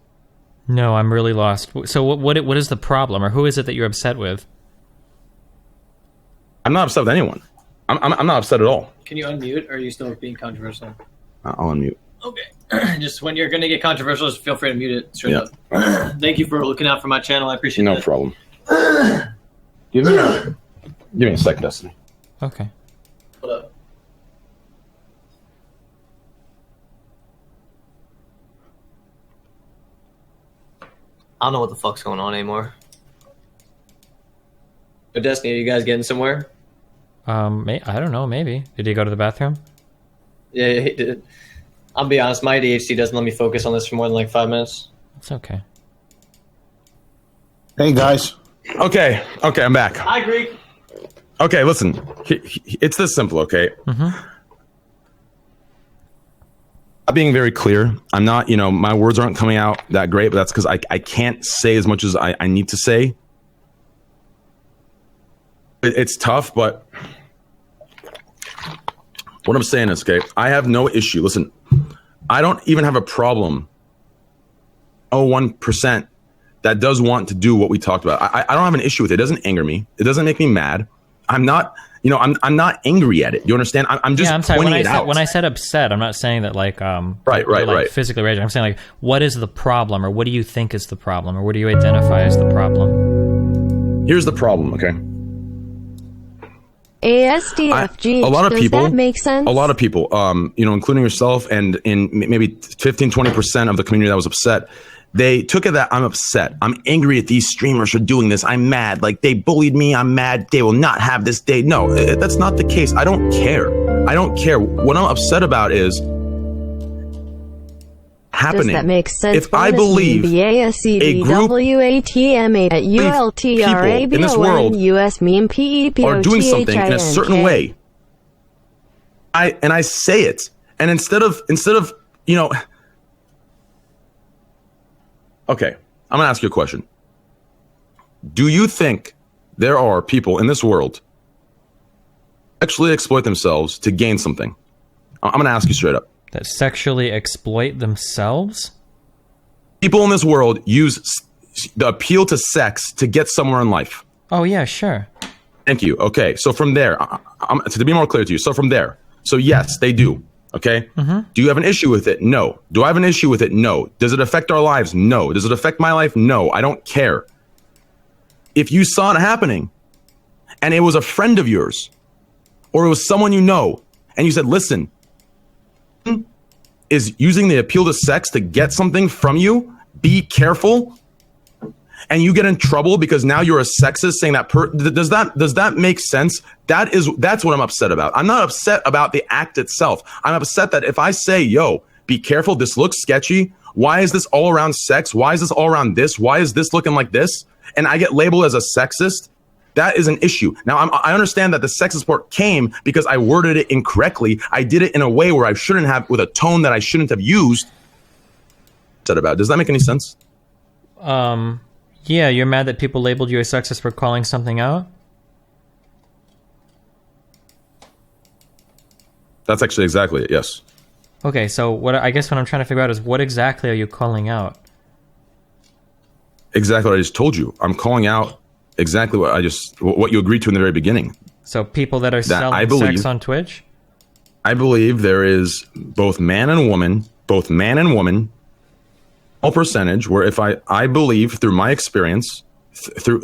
No, I'm really lost. So what is the problem, or who is it that you're upset with? I'm not upset with anyone. I'm not upset at all. Can you unmute, or are you still being controversial? I'll unmute. Okay. Just when you're going to get controversial, just feel free to mute it straight Yeah. up. Thank you for looking out for my channel. I appreciate No it. problem. Give me a second, Destiny. Okay. What up? I don't know what the fuck's going on anymore. But Destiny, are you guys getting somewhere? I don't know. Maybe. Did he go to the bathroom? Yeah, he did. I'll be honest, my ADHD doesn't let me focus on this for more than like 5 minutes. It's okay. Hey guys. Okay, I'm back. Hi, Greek. Okay, listen. It's this simple, okay? Mm-hmm. I'm being very clear. I'm not, my words aren't coming out that great, but that's because I can't say as much as I need to say. It's tough, but what I'm saying is, okay, I have no issue. Listen, I don't even have a problem. 1% that does want to do what we talked about. I don't have an issue with it. It doesn't anger me. It doesn't make me mad. I'm not, I'm not angry at it. You understand? I'm just pointing it out. When I said upset, I'm not saying that right. Physically raging. I'm saying like, what is the problem, or what do you think is the problem, or what do you identify as the problem? Here's the problem, okay? ASDFG. A lot of people, does that make sense? A lot of people, including yourself and in maybe 15-20% of the community that was upset, they took it that I'm upset. I'm angry at these streamers for doing this. I'm mad. Like, they bullied me. I'm mad. They will not have this day. No, that's not the case. I don't care. What I'm upset about is happening. Does that make sense? If I believe a group WATM at ULTRABON in this world US meme PEPO are doing something in a certain way, I say it, and instead of okay, I'm gonna ask you a question. Do you think there are people in this world actually exploit themselves to gain something? I'm gonna ask you straight up. That sexually exploit themselves? People in this world use the appeal to sex to get somewhere in life. Oh yeah, sure. Thank you. Okay, so from there, to be more clear to you, so yes, they do. Okay? Mm-hmm. Do you have an issue with it? No. Do I have an issue with it? No. Does it affect our lives? No. Does it affect my life? No. I don't care. If you saw it happening and it was a friend of yours or it was someone you know and you said, listen, is using the appeal to sex to get something from you, be careful, and you get in trouble because now you're a sexist saying that does that make sense? That's what I'm upset about. I'm not upset about the act itself. I'm upset that if I say, yo, be careful, this looks sketchy. Why is this all around sex? Why is this all around this? Why is this looking like this? And I get labeled as a sexist. That is an issue. Now, I understand that the sexist part came because I worded it incorrectly. I did it in a way where I shouldn't have, with a tone that I shouldn't have used. Does that make any sense? Yeah, you're mad that people labeled you a sexist for calling something out? That's actually exactly it, yes. Okay, so I guess what I'm trying to figure out is what exactly are you calling out? Exactly what I just told you. I'm calling out exactly what you agreed to in the very beginning. So people that are selling sex on Twitch? I believe there is both man and woman, small percentage where if I believe through my experience, through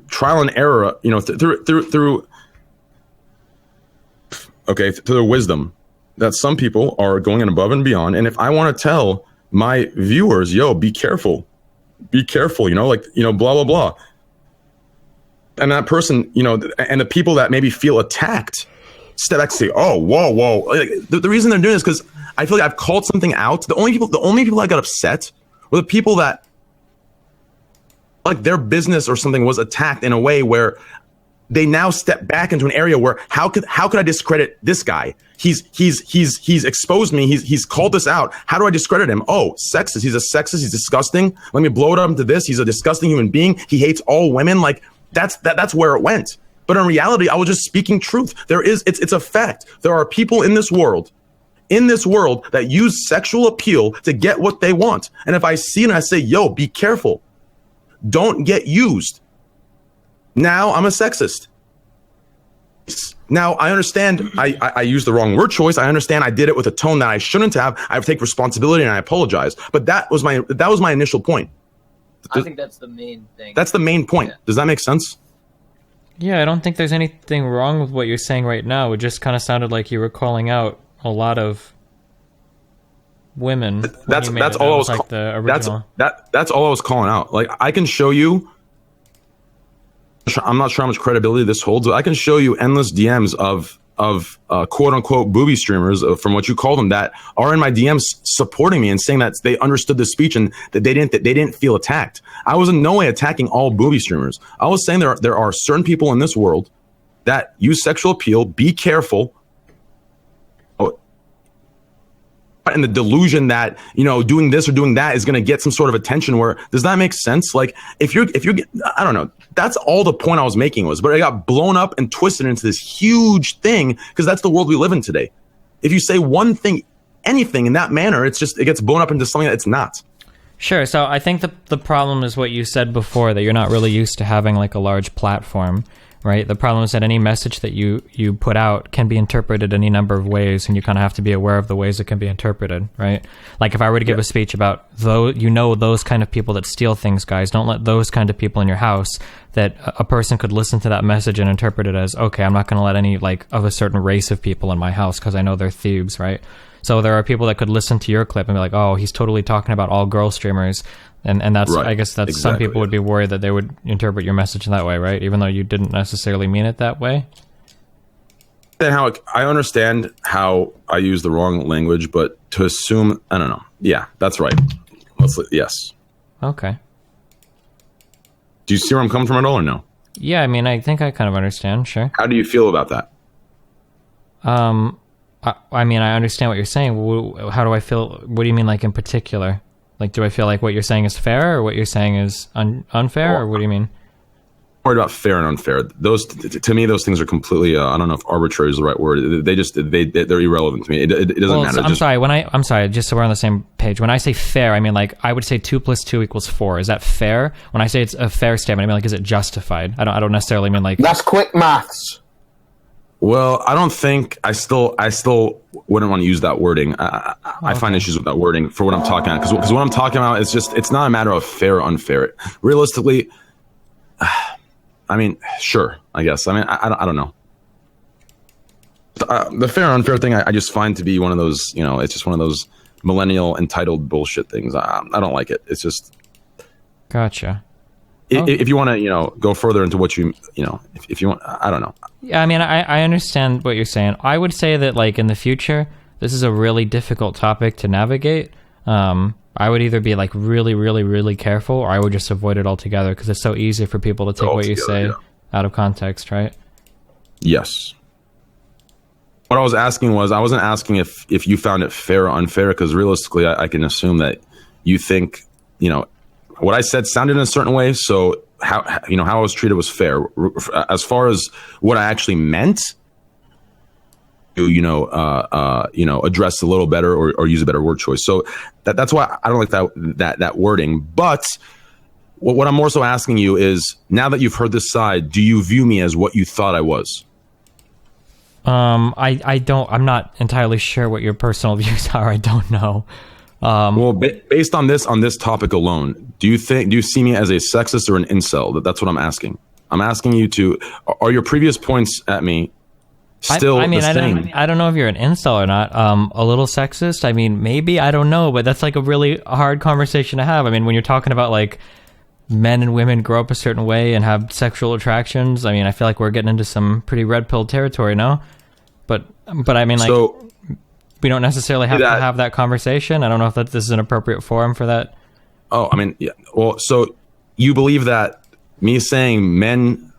trial and error, through their wisdom, that some people are going above and beyond. And if I want to tell my viewers, yo, be careful, blah, blah, blah. And that person, and the people that maybe feel attacked, step back and say, oh, whoa. Like, the reason they're doing this is because I feel like I've called something out. The only people that got upset were the people that, like, their business or something was attacked in a way where they now step back into an area where how could I discredit this guy? He's exposed me. He's called this out. How do I discredit him? Oh, sexist. He's a sexist. He's disgusting. Let me blow it up into this. He's a disgusting human being. He hates all women. Like, that's where it went. But in reality, I was just speaking truth. It's a fact. There are people in this world that use sexual appeal to get what they want. And if I see it and I say, yo, be careful, don't get used. Now I'm a sexist. Now, I understand I used the wrong word choice. I understand I did it with a tone that I shouldn't have. I take responsibility and I apologize. But that was my initial point. I think that's the main thing. That's the main point. Yeah. Does that make sense? Yeah, I don't think there's anything wrong with what you're saying right now. It just kind of sounded like you were calling out a lot of women. That's all I was like the original. That's all I was calling out. Like, I can show you. I'm not sure how much credibility this holds, but I can show you endless DMs of quote unquote Boobie streamers, from what you call them, that are in my DMs supporting me and saying that they understood the speech and that they didn't feel attacked. I was in no way attacking all Boobie streamers. I was saying there are certain people in this world that use sexual appeal. Be careful. And the delusion that, you know, doing this or doing that is going to get some sort of attention. Where does that make sense? Like, if you're I don't know. That's all the point I was making was, but it got blown up and twisted into this huge thing because that's the world we live in today. If you say one thing, anything in that manner, it gets blown up into something that it's not. Sure. So I think the problem is what you said before, that you're not really used to having like a large platform, right? The problem is that any message that you put out can be interpreted any number of ways, and you kind of have to be aware of the ways it can be interpreted, right? Like if I were to give a speech about those kind of people that steal things, guys, don't let those kind of people in your house, that a person could listen to that message and interpret it as, okay, I'm not going to let any like of a certain race of people in my house because I know they're thieves, right? So there are people that could listen to your clip and be like, oh, he's totally talking about all girl streamers. And that's, right. I guess that's exactly. Some people would be worried that they would interpret your message in that way, right? Even though you didn't necessarily mean it that way. Then I understand how I use the wrong language, but to assume, I don't know. Yeah, that's right. Yes. Okay. Do you see where I'm coming from at all, or no? Yeah, I mean, I think I kind of understand. Sure. How do you feel about that? I mean, I understand what you're saying. How do I feel? What do you mean, like in particular? Like, do I feel like what you're saying is fair, or what you're saying is unfair, or what do you mean? I'm worried about fair and unfair. Those, to me, those things are completely. I don't know if arbitrary is the right word. They're irrelevant to me. It doesn't matter. So I'm sorry. Just so we're on the same page. When I say fair, I mean like I would say 2 + 2 = 4. Is that fair? When I say it's a fair statement, I mean like, is it justified? I don't necessarily mean like that's quick maths. Well, I don't think I still wouldn't want to use that wording. I find issues with that wording for what I'm talking about, because what I'm talking about is it's not a matter of fair or unfair. Realistically, I mean, sure, I guess. I mean, I don't know. The fair or unfair thing, I just find to be one of those, you know, it's just one of those millennial entitled bullshit things. I don't like it. It's just. Gotcha. If you want to, you know, go further into what you know, if you want, I don't know. Yeah, I mean, I understand what you're saying. I would say that, like, in the future, this is a really difficult topic to navigate. I would either be, like, really, really, really careful, or I would just avoid it altogether, because it's so easy for people to take what you say out of context, right? Yes. What I was asking was, I wasn't asking if you found it fair or unfair, because realistically, I can assume that you think, you know, what I said sounded in a certain way, so how I was treated was fair. As far as what I actually meant, to address a little better or use a better word choice. So that's why I don't like that wording. But what I'm more so asking you is, now that you've heard this side, do you view me as what you thought I was? I'm not entirely sure what your personal views are. I don't know. Well, based on this topic alone, do you see me as a sexist or an incel? That's what I'm asking. I'm asking you to, are your previous points at me still the same? I don't know if you're an incel or not. A little sexist? I mean, maybe, I don't know, but that's like a really hard conversation to have. I mean, when you're talking about like men and women grow up a certain way and have sexual attractions, I mean, I feel like we're getting into some pretty red pill territory now. But I mean, like, so, we don't necessarily have to have that conversation. I don't know if this is an appropriate forum for that. Oh, I mean, yeah. Well, so you believe that me saying men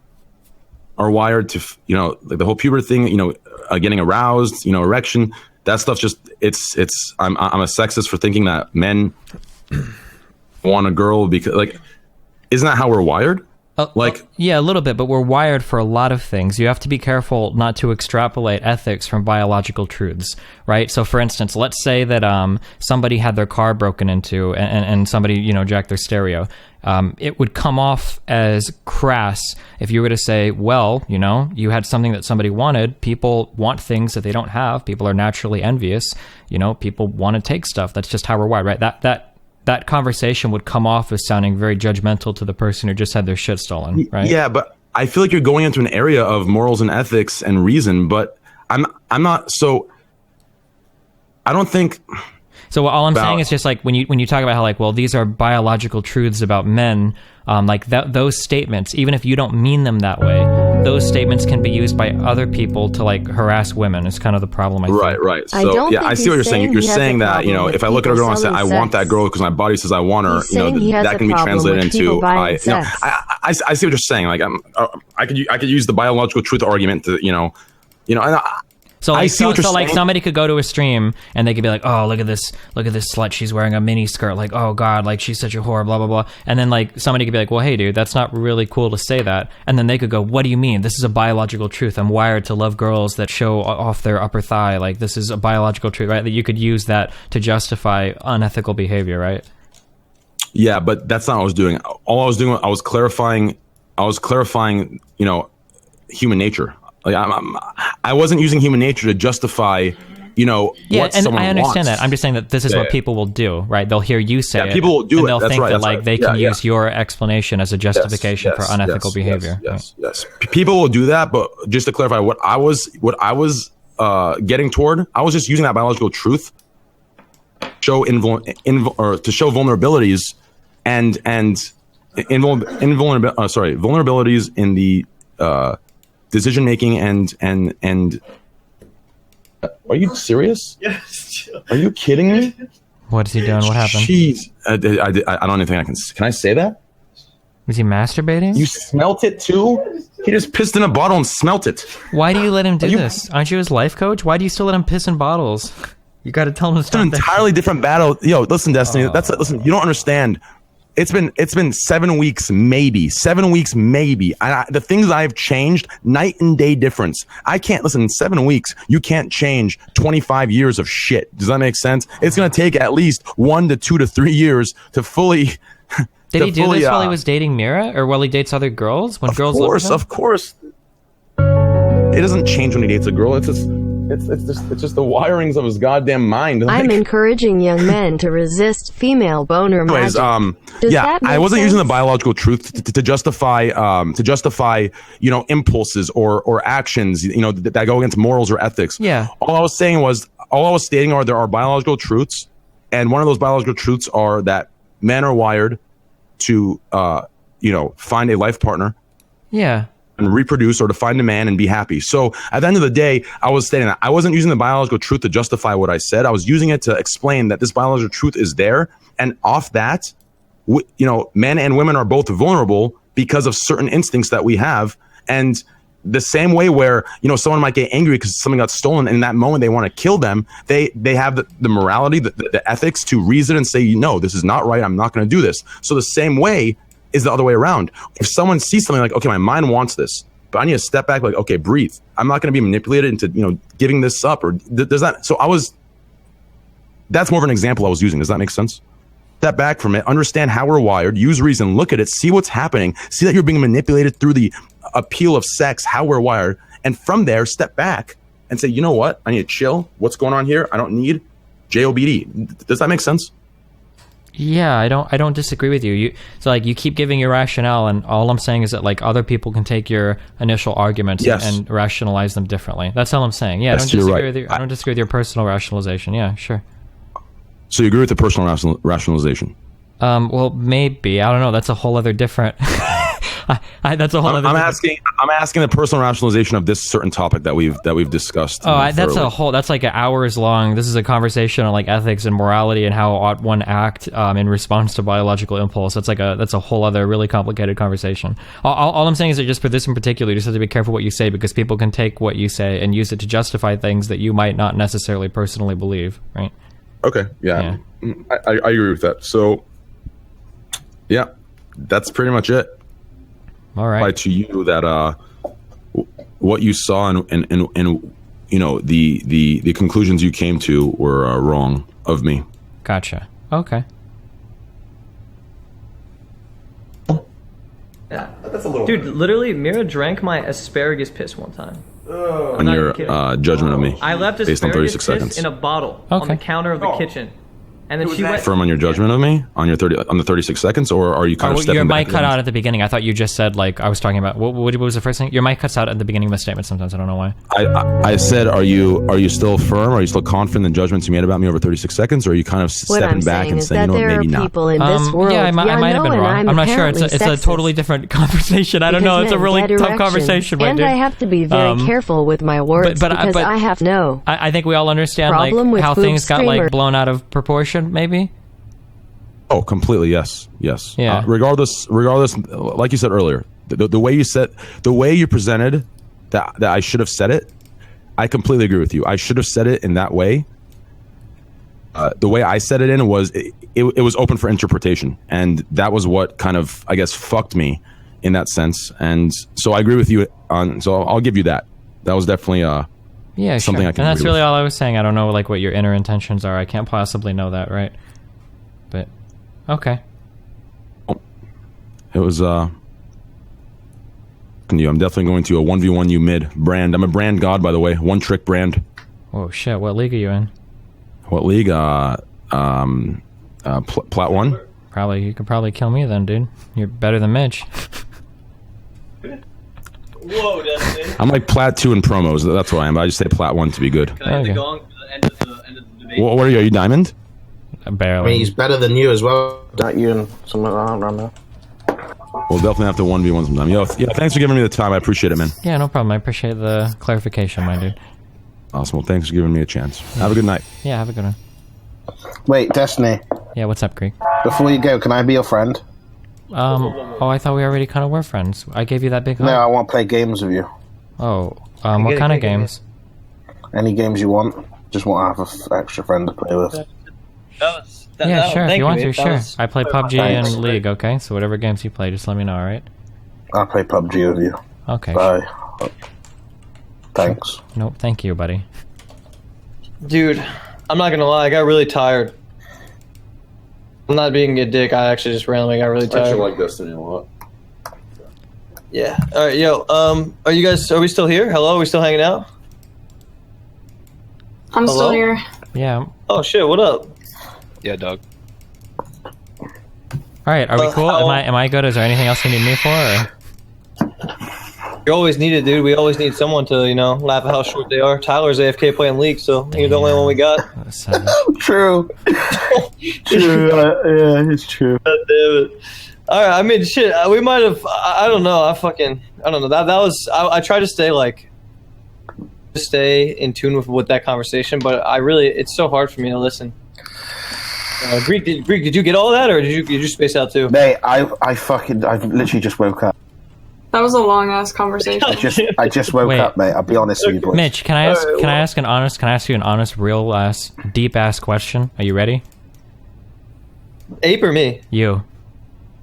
are wired to, you know, like the whole puberty thing, you know, getting aroused, you know, erection, that stuff just, I'm a sexist for thinking that men want a girl because, like, isn't that how we're wired? Yeah, a little bit, but we're wired for a lot of things. You have to be careful not to extrapolate ethics from biological truths, right? So, for instance, let's say that somebody had their car broken into and somebody, jacked their stereo. It would come off as crass if you were to say, well, you had something that somebody wanted. People want things that they don't have. People are naturally envious. People want to take stuff. That's just how we're wired, right? That conversation would come off as sounding very judgmental to the person who just had their shit stolen, right? Yeah, but I feel like you're going into an area of morals and ethics and reason, but I'm not. So I don't think. So all I'm saying is just like when you talk about how these are biological truths about men, those statements, even if you don't mean them that way, those statements can be used by other people to harass women. It's kind of the problem. I think. Right. So I see what you're saying. You're saying that if I look at a girl and say I want that girl because my body says I want her, that can be translated into I see what you're saying. I could use the biological truth argument to So somebody could go to a stream and they could be like, oh, look at this slut, she's wearing a mini skirt, oh god, she's such a whore, blah blah blah. And then somebody could be like, well, hey dude, that's not really cool to say that. And then they could go, what do you mean? This is a biological truth. I'm wired to love girls that show off their upper thigh. This is a biological truth, right? That you could use that to justify unethical behavior, right? Yeah, but that's not what I was doing. All I was doing, I was clarifying, human nature. I wasn't using human nature to justify, what someone I understand wants. that. I'm just saying that this is what people will do, right? They'll hear you say it. People will do and it. They'll That's think right. that they can use your explanation as a justification for unethical behavior. Yes. People will do that, but just to clarify, what I was getting toward, I was just using that biological truth to show vulnerabilities and vulnerabilities in the decision making and are you serious? Yes. Are you kidding me? What is he doing? What happened? Jeez, I don't think I can. Can I say that? Was he masturbating? You smelt it too? He just pissed in a bottle and smelt it. Why do you let him do this? Aren't you his life coach? Why do you still let him piss in bottles? You got to tell him to stop. It's an entirely different battle. Yo, listen, Destiny. Listen. You don't understand. It's been 7 weeks, maybe. 7 weeks, maybe. The things I've changed, night and day difference. I can't listen. In 7 weeks, you can't change 25 years of shit. Does that make sense? It's gonna take at least 1 to 2 to 3 years to fully. Did he do this while he was dating Mira, or while he dates other girls? When girls live with him? Of course. It doesn't change when he dates a girl. It's just the wirings of his goddamn mind. I'm encouraging young men to resist female boner magic. Anyways, I wasn't using the biological truth to justify impulses or actions that go against morals or ethics. Yeah. All I was stating are there are biological truths, and one of those biological truths are that men are wired to find a life partner. Yeah. And reproduce, or to find a man and be happy. So at the end of the day, I was stating that I wasn't using the biological truth to justify what I said. I was using it to explain that this biological truth is there, and off that, men and women are both vulnerable because of certain instincts that we have. And the same way where someone might get angry because something got stolen, and in that moment they want to kill them, they have the morality, the ethics to reason and say, this is not right, I'm not going to do this. So the same way is the other way around. If someone sees something okay, my mind wants this, but I need to step back, okay, breathe. I'm not going to be manipulated into giving this up, or does that? So that's more of an example I was using. Does that make sense? Step back from it, understand how we're wired, use reason, look at it, see what's happening, see that you're being manipulated through the appeal of sex, how we're wired, and from there, step back and say, you know what? I need to chill. What's going on here? I don't need JOBD. Does that make sense? Yeah, I don't disagree with you. You keep giving your rationale, and all I'm saying is that other people can take your initial arguments and rationalize them differently. That's all I'm saying. Yeah, yes, I don't disagree with your personal rationalization. Yeah, sure. So you agree with the personal rationalization? Well, maybe. I don't know. That's a whole other different. That's a whole other. I'm asking the personal rationalization of this certain topic that we've discussed. That's like hours long. This is a conversation on ethics and morality and how ought one act in response to biological impulse. That's a whole other really complicated conversation. All I'm saying is that just for this in particular, you just have to be careful what you say, because people can take what you say and use it to justify things that you might not necessarily personally believe. Right? Okay. Yeah. I agree with that. So, yeah, that's pretty much it. All right. To you that what you saw and you know the conclusions you came to were wrong of me. Gotcha. Okay. Yeah. That's a little. Dude, literally, Mira drank my asparagus piss one time. On your judgment of me. I left based on asparagus 36 piss seconds. in a bottle on the counter of the kitchen, and then she went. Firm on your judgment of me on the 36 seconds, or are you kind of stepping your back? mic cut out at the beginning. I thought you just said like I was talking about. What was the first thing? Your mic cuts out at the beginning of the statement sometimes. I don't know why. I said, are you still firm? Are you still confident in the judgments you made about me over 36 seconds, or are you kind of stepping back and saying, you know what, maybe not? In this world, yeah, I might have been wrong. I'm not sure. It's a totally different conversation. I don't know. It's a really tough conversation, my and dude. I have to be very careful with my words because I have no. I think we all understand like how things got like blown out of proportion, maybe. Oh, completely. Yes. Yeah. Regardless, like you said earlier, the way you presented that I should have said it, I completely agree with you. I should have said it in that way. The way I said it in was it was open for interpretation, and that was what kind of, I guess, fucked me in that sense. And so I agree with you on. So I'll give you that. That was definitely something I can. And that's agree really with. all I was saying. I don't know like what your inner intentions are. I can't possibly know that, right? But okay. It was I'm definitely going to a 1v1 you mid brand. I'm a brand god, by the way. One trick brand. Oh shit! What league are you in? What league? Plat 1. Probably you could probably kill me then, dude. You're better than Mitch. Whoa, Dustin. I'm like Plat 2 in promos. That's what I am. But I just say Plat 1 to be good. Can I hit the gong for the end of the debate? What are you? Are you diamond? Barely. I mean, he's better than you as well. Don't you and something like that around there? We'll definitely have to 1v1 sometime. Yo, thanks for giving me the time. I appreciate it, man. Yeah, no problem. I appreciate the clarification, my dude. Awesome. Well, thanks for giving me a chance. Have a good night. Yeah, have a good one. Wait, Destiny. Yeah, what's up, Greek? Before you go, can I be your friend? Oh, I thought we already kind of were friends. I gave you that big hug. No, I want to play games with you. Oh, what kind of games? Any games you want. Just want to have an extra friend to play with. Yeah, sure. If you want to, sure. I play PUBG Thanks. and League, okay? So whatever games you play, just let me know, alright? I'll play PUBG with you. Okay. Bye. Thanks. Nope, thank you, buddy. Dude, I'm not gonna lie, I got really tired. I'm not being a dick, I actually just randomly got really tired. I actually like Destiny a lot. Yeah. Alright, yo, are we still here? Hello, are we still hanging out? I'm Hello? still here. Yeah. Oh shit, what up? Yeah, dog. Alright, are we cool? Am I good? Is there anything else you need me for? Or? You always need it, dude. We always need someone to, laugh at how short they are. Tyler's AFK playing League, so you're the only one we got. True. True. Yeah, it's true. God damn it. All right, I mean, shit. We might have. I don't know. I don't know. That was. I tried to stay in tune with that conversation, but it's so hard for me to listen. Greek, did you get all that, or did you space out too? Mate, I literally just woke up. That was a long ass conversation. I just woke up, mate. I'll be honest with you, boys. Mitch, can I ask you an honest, real ass, deep ass question? Are you ready? Ape or me? You.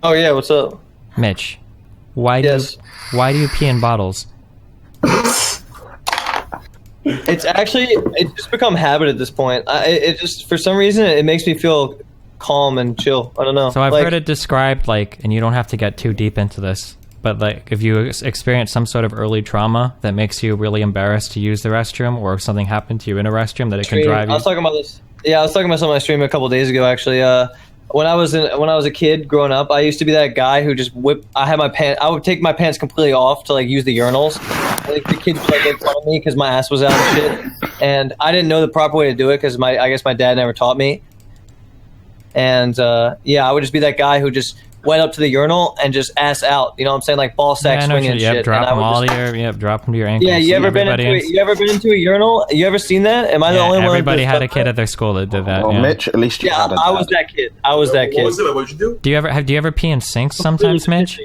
Oh yeah, what's up? Mitch, why do you pee in bottles? It's just become habit at this point. It just, for some reason, it makes me feel calm and chill. I don't know. So I've heard it described and you don't have to get too deep into this, but if you experience some sort of early trauma that makes you really embarrassed to use the restroom, or if something happened to you in a restroom that it can drive you. I was talking about this. Yeah, I was talking about something on my stream a couple days ago, actually. When I was a kid growing up, I used to be that guy who just I would take my pants completely off to use the urinals. The kids would make fun of me because my ass was out and shit, and I didn't know the proper way to do it because I guess my dad never taught me. And I would just be that guy who just went up to the urinal and just ass out. You know what I'm saying? Ball sack swinging and shit. Drop them to your ankles. Yeah, you ever been into a urinal? You ever seen that? Am I the only one? Everybody had a kid at their school that did that. Well, Mitch, at least you had a dad. I was that kid. What was it? What did you do? Do you ever pee in sinks sometimes, Mitch?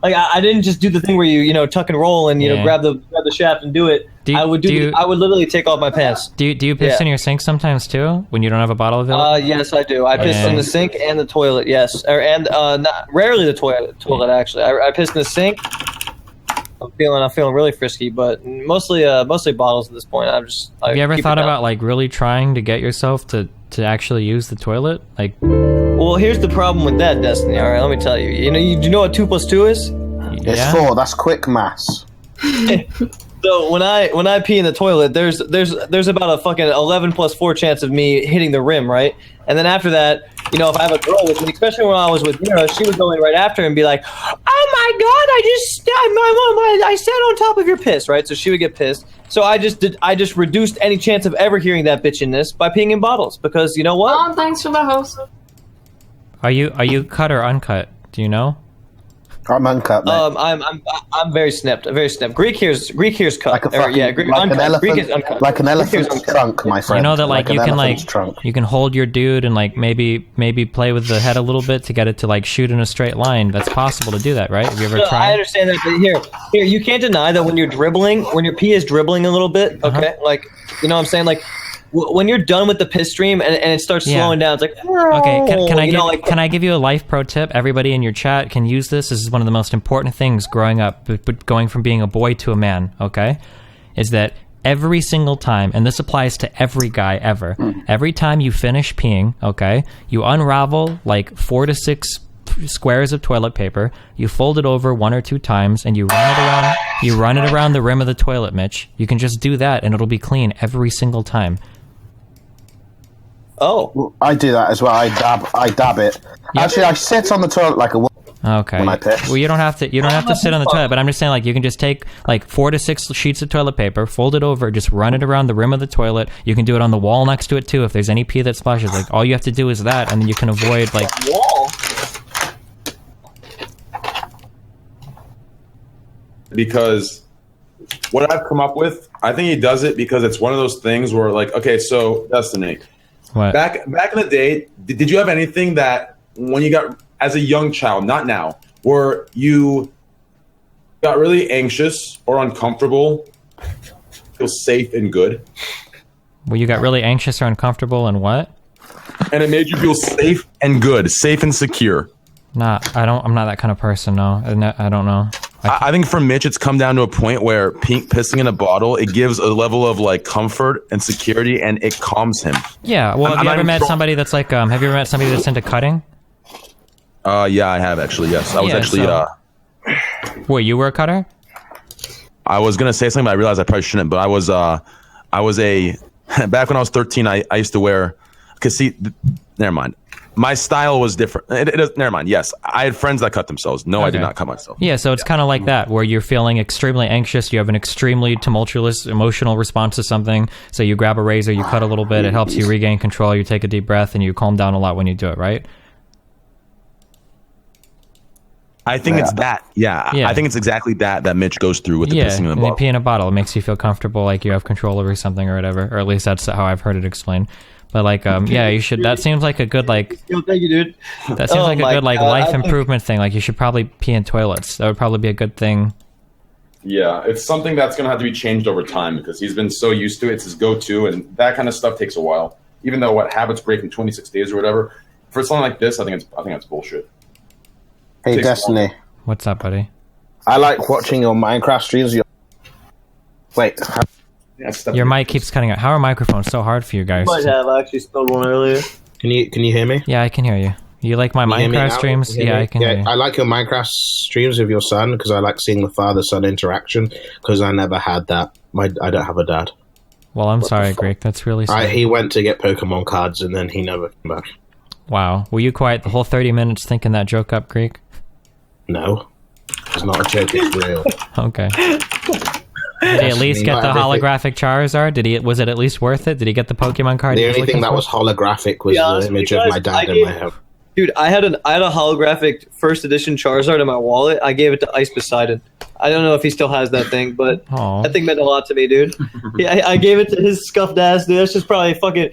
like I didn't just do the thing where you tuck and roll and grab the shaft and do it. I would literally take off my pants. Do you piss in your sink sometimes too when you don't have a bottle available? Yes, I do. I piss in the sink and the toilet. Yes, rarely the toilet actually. I piss in the sink. I'm feeling really frisky, but mostly bottles at this point. Have you ever thought about like really trying to get yourself to actually use the toilet? Like, well, here's the problem with that, Destiny. All right, let me tell you. Do you know what 2 + 2 is? It's 4. That's quick maths. So when I pee in the toilet, there's about a fucking 11 + 4 chance of me hitting the rim, right? And then after that, if I have a girl with me, especially when I was with Mira, she would go in right after and be like, "Oh my god, I sat on top of your piss," right? So she would get pissed. So I just reduced any chance of ever hearing that bitchiness by peeing in bottles because you know what? Oh, thanks for the host. Are you cut or uncut? Do you know? I'm uncut, mate. I'm very snipped. Very snipped. Greek here's cut. Like Greek is uncut. Like an elephant's trunk, my friend. You know that trunk. you can hold your dude and like maybe play with the head a little bit to get it to like shoot in a straight line. That's possible to do that, right? Have you ever tried? I understand that, but here you can't deny that when your pee is dribbling a little bit, okay? Like, you know what I'm saying? Like, when you're done with the piss stream and it starts slowing down, it's like, okay, can I give you a life pro tip? Everybody in your chat can use this. This is one of the most important things growing up, but going from being a boy to a man, okay? Is that every single time, and this applies to every guy ever, every time you finish peeing, okay, you unravel like 4 to 6 squares of toilet paper, you fold it over 1 or 2 times, and you run it around the rim of the toilet, Mitch. You can just do that and it'll be clean every single time. Oh, I do that as well. I dab it. Yep. Actually, I sit on the toilet like a woman. Okay. When I piss. Well, you don't have to sit on the toilet, but I'm just saying, like, you can just take like 4 to 6 sheets of toilet paper, fold it over, just run it around the rim of the toilet. You can do it on the wall next to it too. If there's any pee that splashes, like, all you have to do is that, and then you can avoid like wall. Because what I've come up with, I think he does it because it's one of those things where, like, okay, so Destiny. What? Back in the day, did you have anything that when you got as a young child, not now, where you got really anxious or uncomfortable, feel safe and good? Well, you got really anxious or uncomfortable and what? And it made you feel safe and good, safe and secure. I'm not that kind of person, no. I don't know. I think for Mitch, it's come down to a point where pissing in a bottle, it gives a level of like comfort and security, and it calms him. Yeah. Well, have you ever met somebody that's like, have you ever met somebody that's into cutting? Yeah, I have actually. Yes, I was actually. Wait, you were a cutter? I was gonna say something, but I realized I probably shouldn't. But I was back when I was 13. I used to wear. Cause see, never mind. My style was different. Never mind. Yes, I had friends that cut themselves. No, okay. I did not cut myself. Yeah, so it's kind of like that, where you're feeling extremely anxious. You have an extremely tumultuous emotional response to something. So you grab a razor, you cut a little bit. It helps you regain control. You take a deep breath, and you calm down a lot when you do it, right? I think it's that. Yeah, I think it's exactly that Mitch goes through with the pissing in the bottle. You pee in a bottle. It makes you feel comfortable, like you have control over something or whatever. Or at least that's how I've heard it explained. But like, yeah, you should. That seems like a good like. Yo, thank you, dude. That seems like a good like life improvement thing. Like you should probably pee in toilets. That would probably be a good thing. Yeah, it's something that's gonna have to be changed over time because he's been so used to it. It's his go-to, and that kind of stuff takes a while. Even though what habits break in 26 days or whatever, for something like this, I think that's bullshit. Hey, Destiny. What's up, buddy? I like watching your Minecraft streams. Wait. Your mic keeps cutting out. How are microphones so hard for you guys? I might have. I actually spelled one earlier. Can you hear me? Yeah, I can hear you. You like my Minecraft streams? Yeah, I can hear you. I like your Minecraft streams with your son because I like seeing the father-son interaction because I never had that. I don't have a dad. Well, I'm sorry, Greek. That's really sad. He went to get Pokemon cards and then he never came back. Wow. Were you quiet the whole 30 minutes thinking that joke up, Greek? No. It's not a joke, it's real. Okay. Did he at least get the holographic Charizard? Was it at least worth it? Did he get the Pokemon card? The only thing that was holographic was the image of my dad in my head. Dude, I had a holographic first edition Charizard in my wallet. I gave it to Ice Poseidon. I don't know if he still has that thing, but that thing meant a lot to me, dude. Yeah, I gave it to his scuffed ass, dude. That's just probably fucking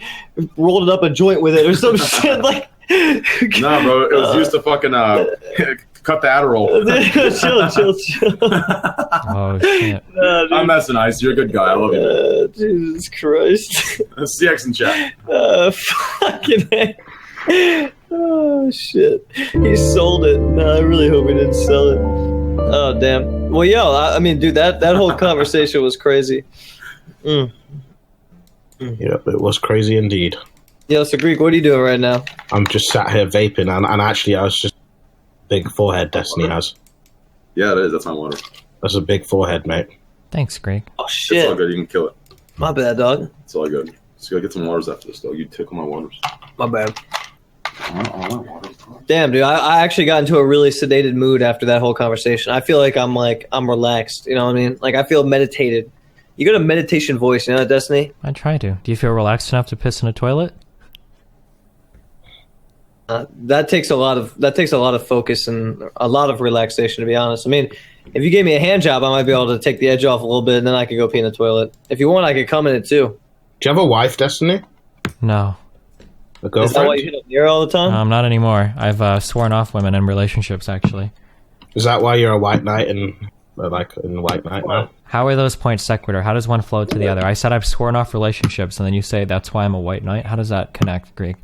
rolled it up a joint with it or some shit like. Nah, bro, it was used to fucking cut the Adderall. chill. Oh shit! I'm messing, Ice. You're a good guy. I love you. Jesus Christ. CX in chat. Fucking heck. Oh shit. He sold it. No, I really hope he didn't sell it. Oh damn. Well, yo, I mean, dude, that whole conversation was crazy. Yep, it was crazy indeed. Yo, so Greek, what are you doing right now? I'm just sat here vaping, and actually, I was just big forehead. Destiny has. Yeah, it is. That's my water. That's a big forehead, mate. Thanks, Greg. Oh It's shit. all good. You can kill it. My bad, dog. It's all good. So you gotta get some waters after this, though. You tickle my waters. My bad. I want water. Damn, dude, I actually got into a really sedated mood after that whole conversation. I feel like I'm relaxed. You know what I mean? Like I feel meditated. You got a meditation voice, you know, Destiny? I try to. Do you feel relaxed enough to piss in a toilet? That takes a lot of focus and a lot of relaxation, to be honest. I mean, if you gave me a hand job, I might be able to take the edge off a little bit, and then I could go pee in the toilet. If you want, I could come in it too. Do you have a wife, Destiny? No. A girlfriend? Is that why you hit up Nero all the time? Not anymore. I've sworn off women in relationships, actually. Is that why you're a white knight in white knight now? How are those points sequitur? How does one flow to the other? I said I've sworn off relationships, and then you say that's why I'm a white knight. How does that connect, Greek?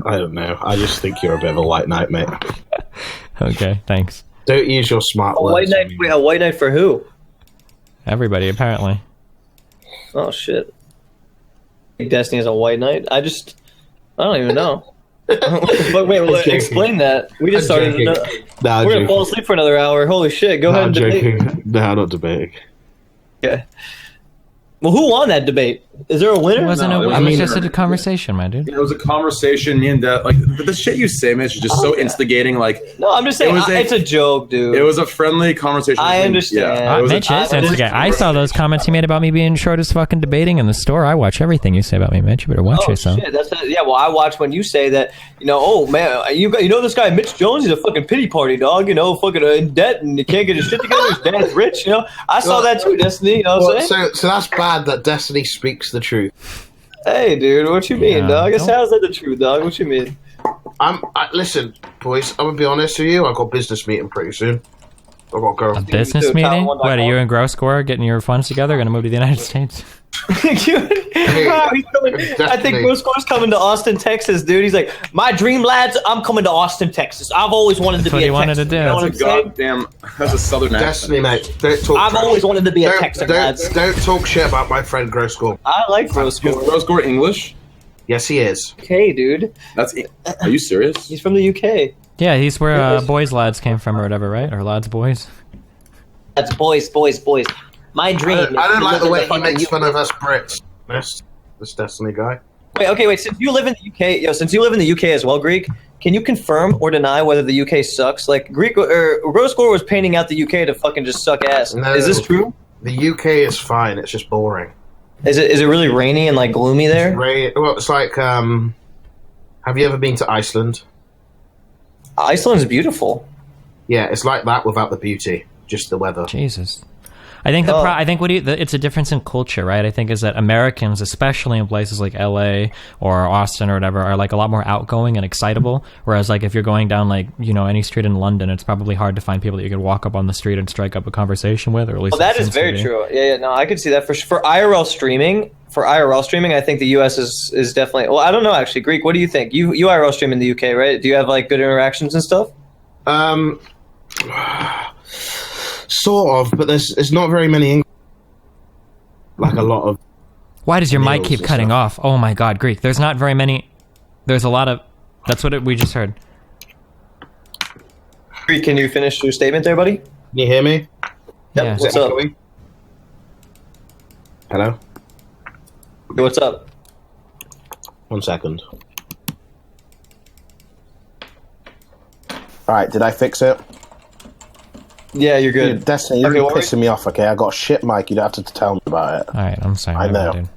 I don't know. I just think you're a bit of a white knight, mate. Okay, thanks. Don't use your smart A words. white knight? Wait, a white knight for who? Everybody, apparently. Oh shit. Destiny is a white knight? I don't even know. But wait, explain that. We just started. We're gonna fall asleep for another hour. Holy shit! Go ahead and debate. No, not debating. Yeah. Well, who won that debate? Is there a winner? It wasn't No, a, it was- it I was mean- just a conversation, my dude. It was a conversation. Me and Dad, like the shit you say, Mitch, is just so instigating. Like, No, I'm just saying It was it's a joke, dude. it was a friendly conversation. I between- understand. Yeah, it was a- Mitch is instigate. I saw those comments you made about me being short as fucking debating in the store. I watch everything you say about me, Mitch. You better watch Oh yourself. shit! Yeah. Well, I watch when you say that. You know, oh man, you know this guy Mitch Jones. He's a fucking pity party dog. You know, fucking in debt and he can't get his shit together. His dad's rich. You know, I saw that too, Destiny. You know what I'm saying? So that's bad that Destiny speaks the truth. Hey, dude, what you mean, Yeah, dog? It don't- sounds like the truth, dog. What you mean? Listen, boys. I'm gonna be honest with you. I got a business meeting pretty soon. I got to go. A business to meeting? Town1.com. What, are you and Grosscore getting your funds together? Going to move to the United States? I think Grosscore's coming to Austin, Texas, dude. He's like, my dream, lads. I'm coming to Austin, Texas. I've always wanted to That's be what a he wanted Texan. to do. You know what I'm That's a saying? goddamn. That's a southern Destiny, accent. mate. Don't talk. I've trash. always wanted to be a Texan, lads. Don't talk shit about my friend Grosscore. I like Is Grosscore. Rose Gore English? Yes, he is. Okay, dude. That's. Are you serious? He's from the UK. Yeah, he's where boys' lads came from or whatever, right? Or lads' boys? That's boys. My dream. I is don't to like live the in way he fucking makes UK. fun of us Brits. This Destiny guy. Wait. Since you live in the UK, since you live in the UK as well, Greek, can you confirm or deny whether the UK sucks? Like Greek or Grosscore was painting out the UK to fucking just suck ass. No. Is this true? The UK is fine. It's just boring. Is it really rainy and like gloomy there? Well, it's like. Have you ever been to Iceland? Iceland's beautiful. Yeah, it's like that without the beauty, just the weather. Jesus. I think it's a difference in culture, right? I think is that Americans, especially in places like LA or Austin or whatever, are like a lot more outgoing and excitable. Whereas like if you're going down like, you know, any street in London, it's probably hard to find people that you could walk up on the street and strike up a conversation with, or at least. Well, that it is seems to very be. true. Yeah, no, I could see that for IRL streaming. For IRL streaming, I think the US is definitely. Well, I don't know actually. Greek, what do you think? You IRL stream in the UK, right? Do you have like good interactions and stuff? Sort of, but there's not very many. Like a lot of. Why does your mic meals keep and cutting stuff. off? Oh my God, Greek. There's not very many. There's a lot of. That's what we just heard. Greek, can you finish your statement there, buddy? Can you hear me? Yeah. What's up? Hello. What's up? 1 second. All right, did I fix it? Yeah, you're good. Dude, Destiny, you're Okay, really what pissing me off. Okay, I got a shit mic. You don't have to tell me about it. All right, I'm sorry. I know. Dude.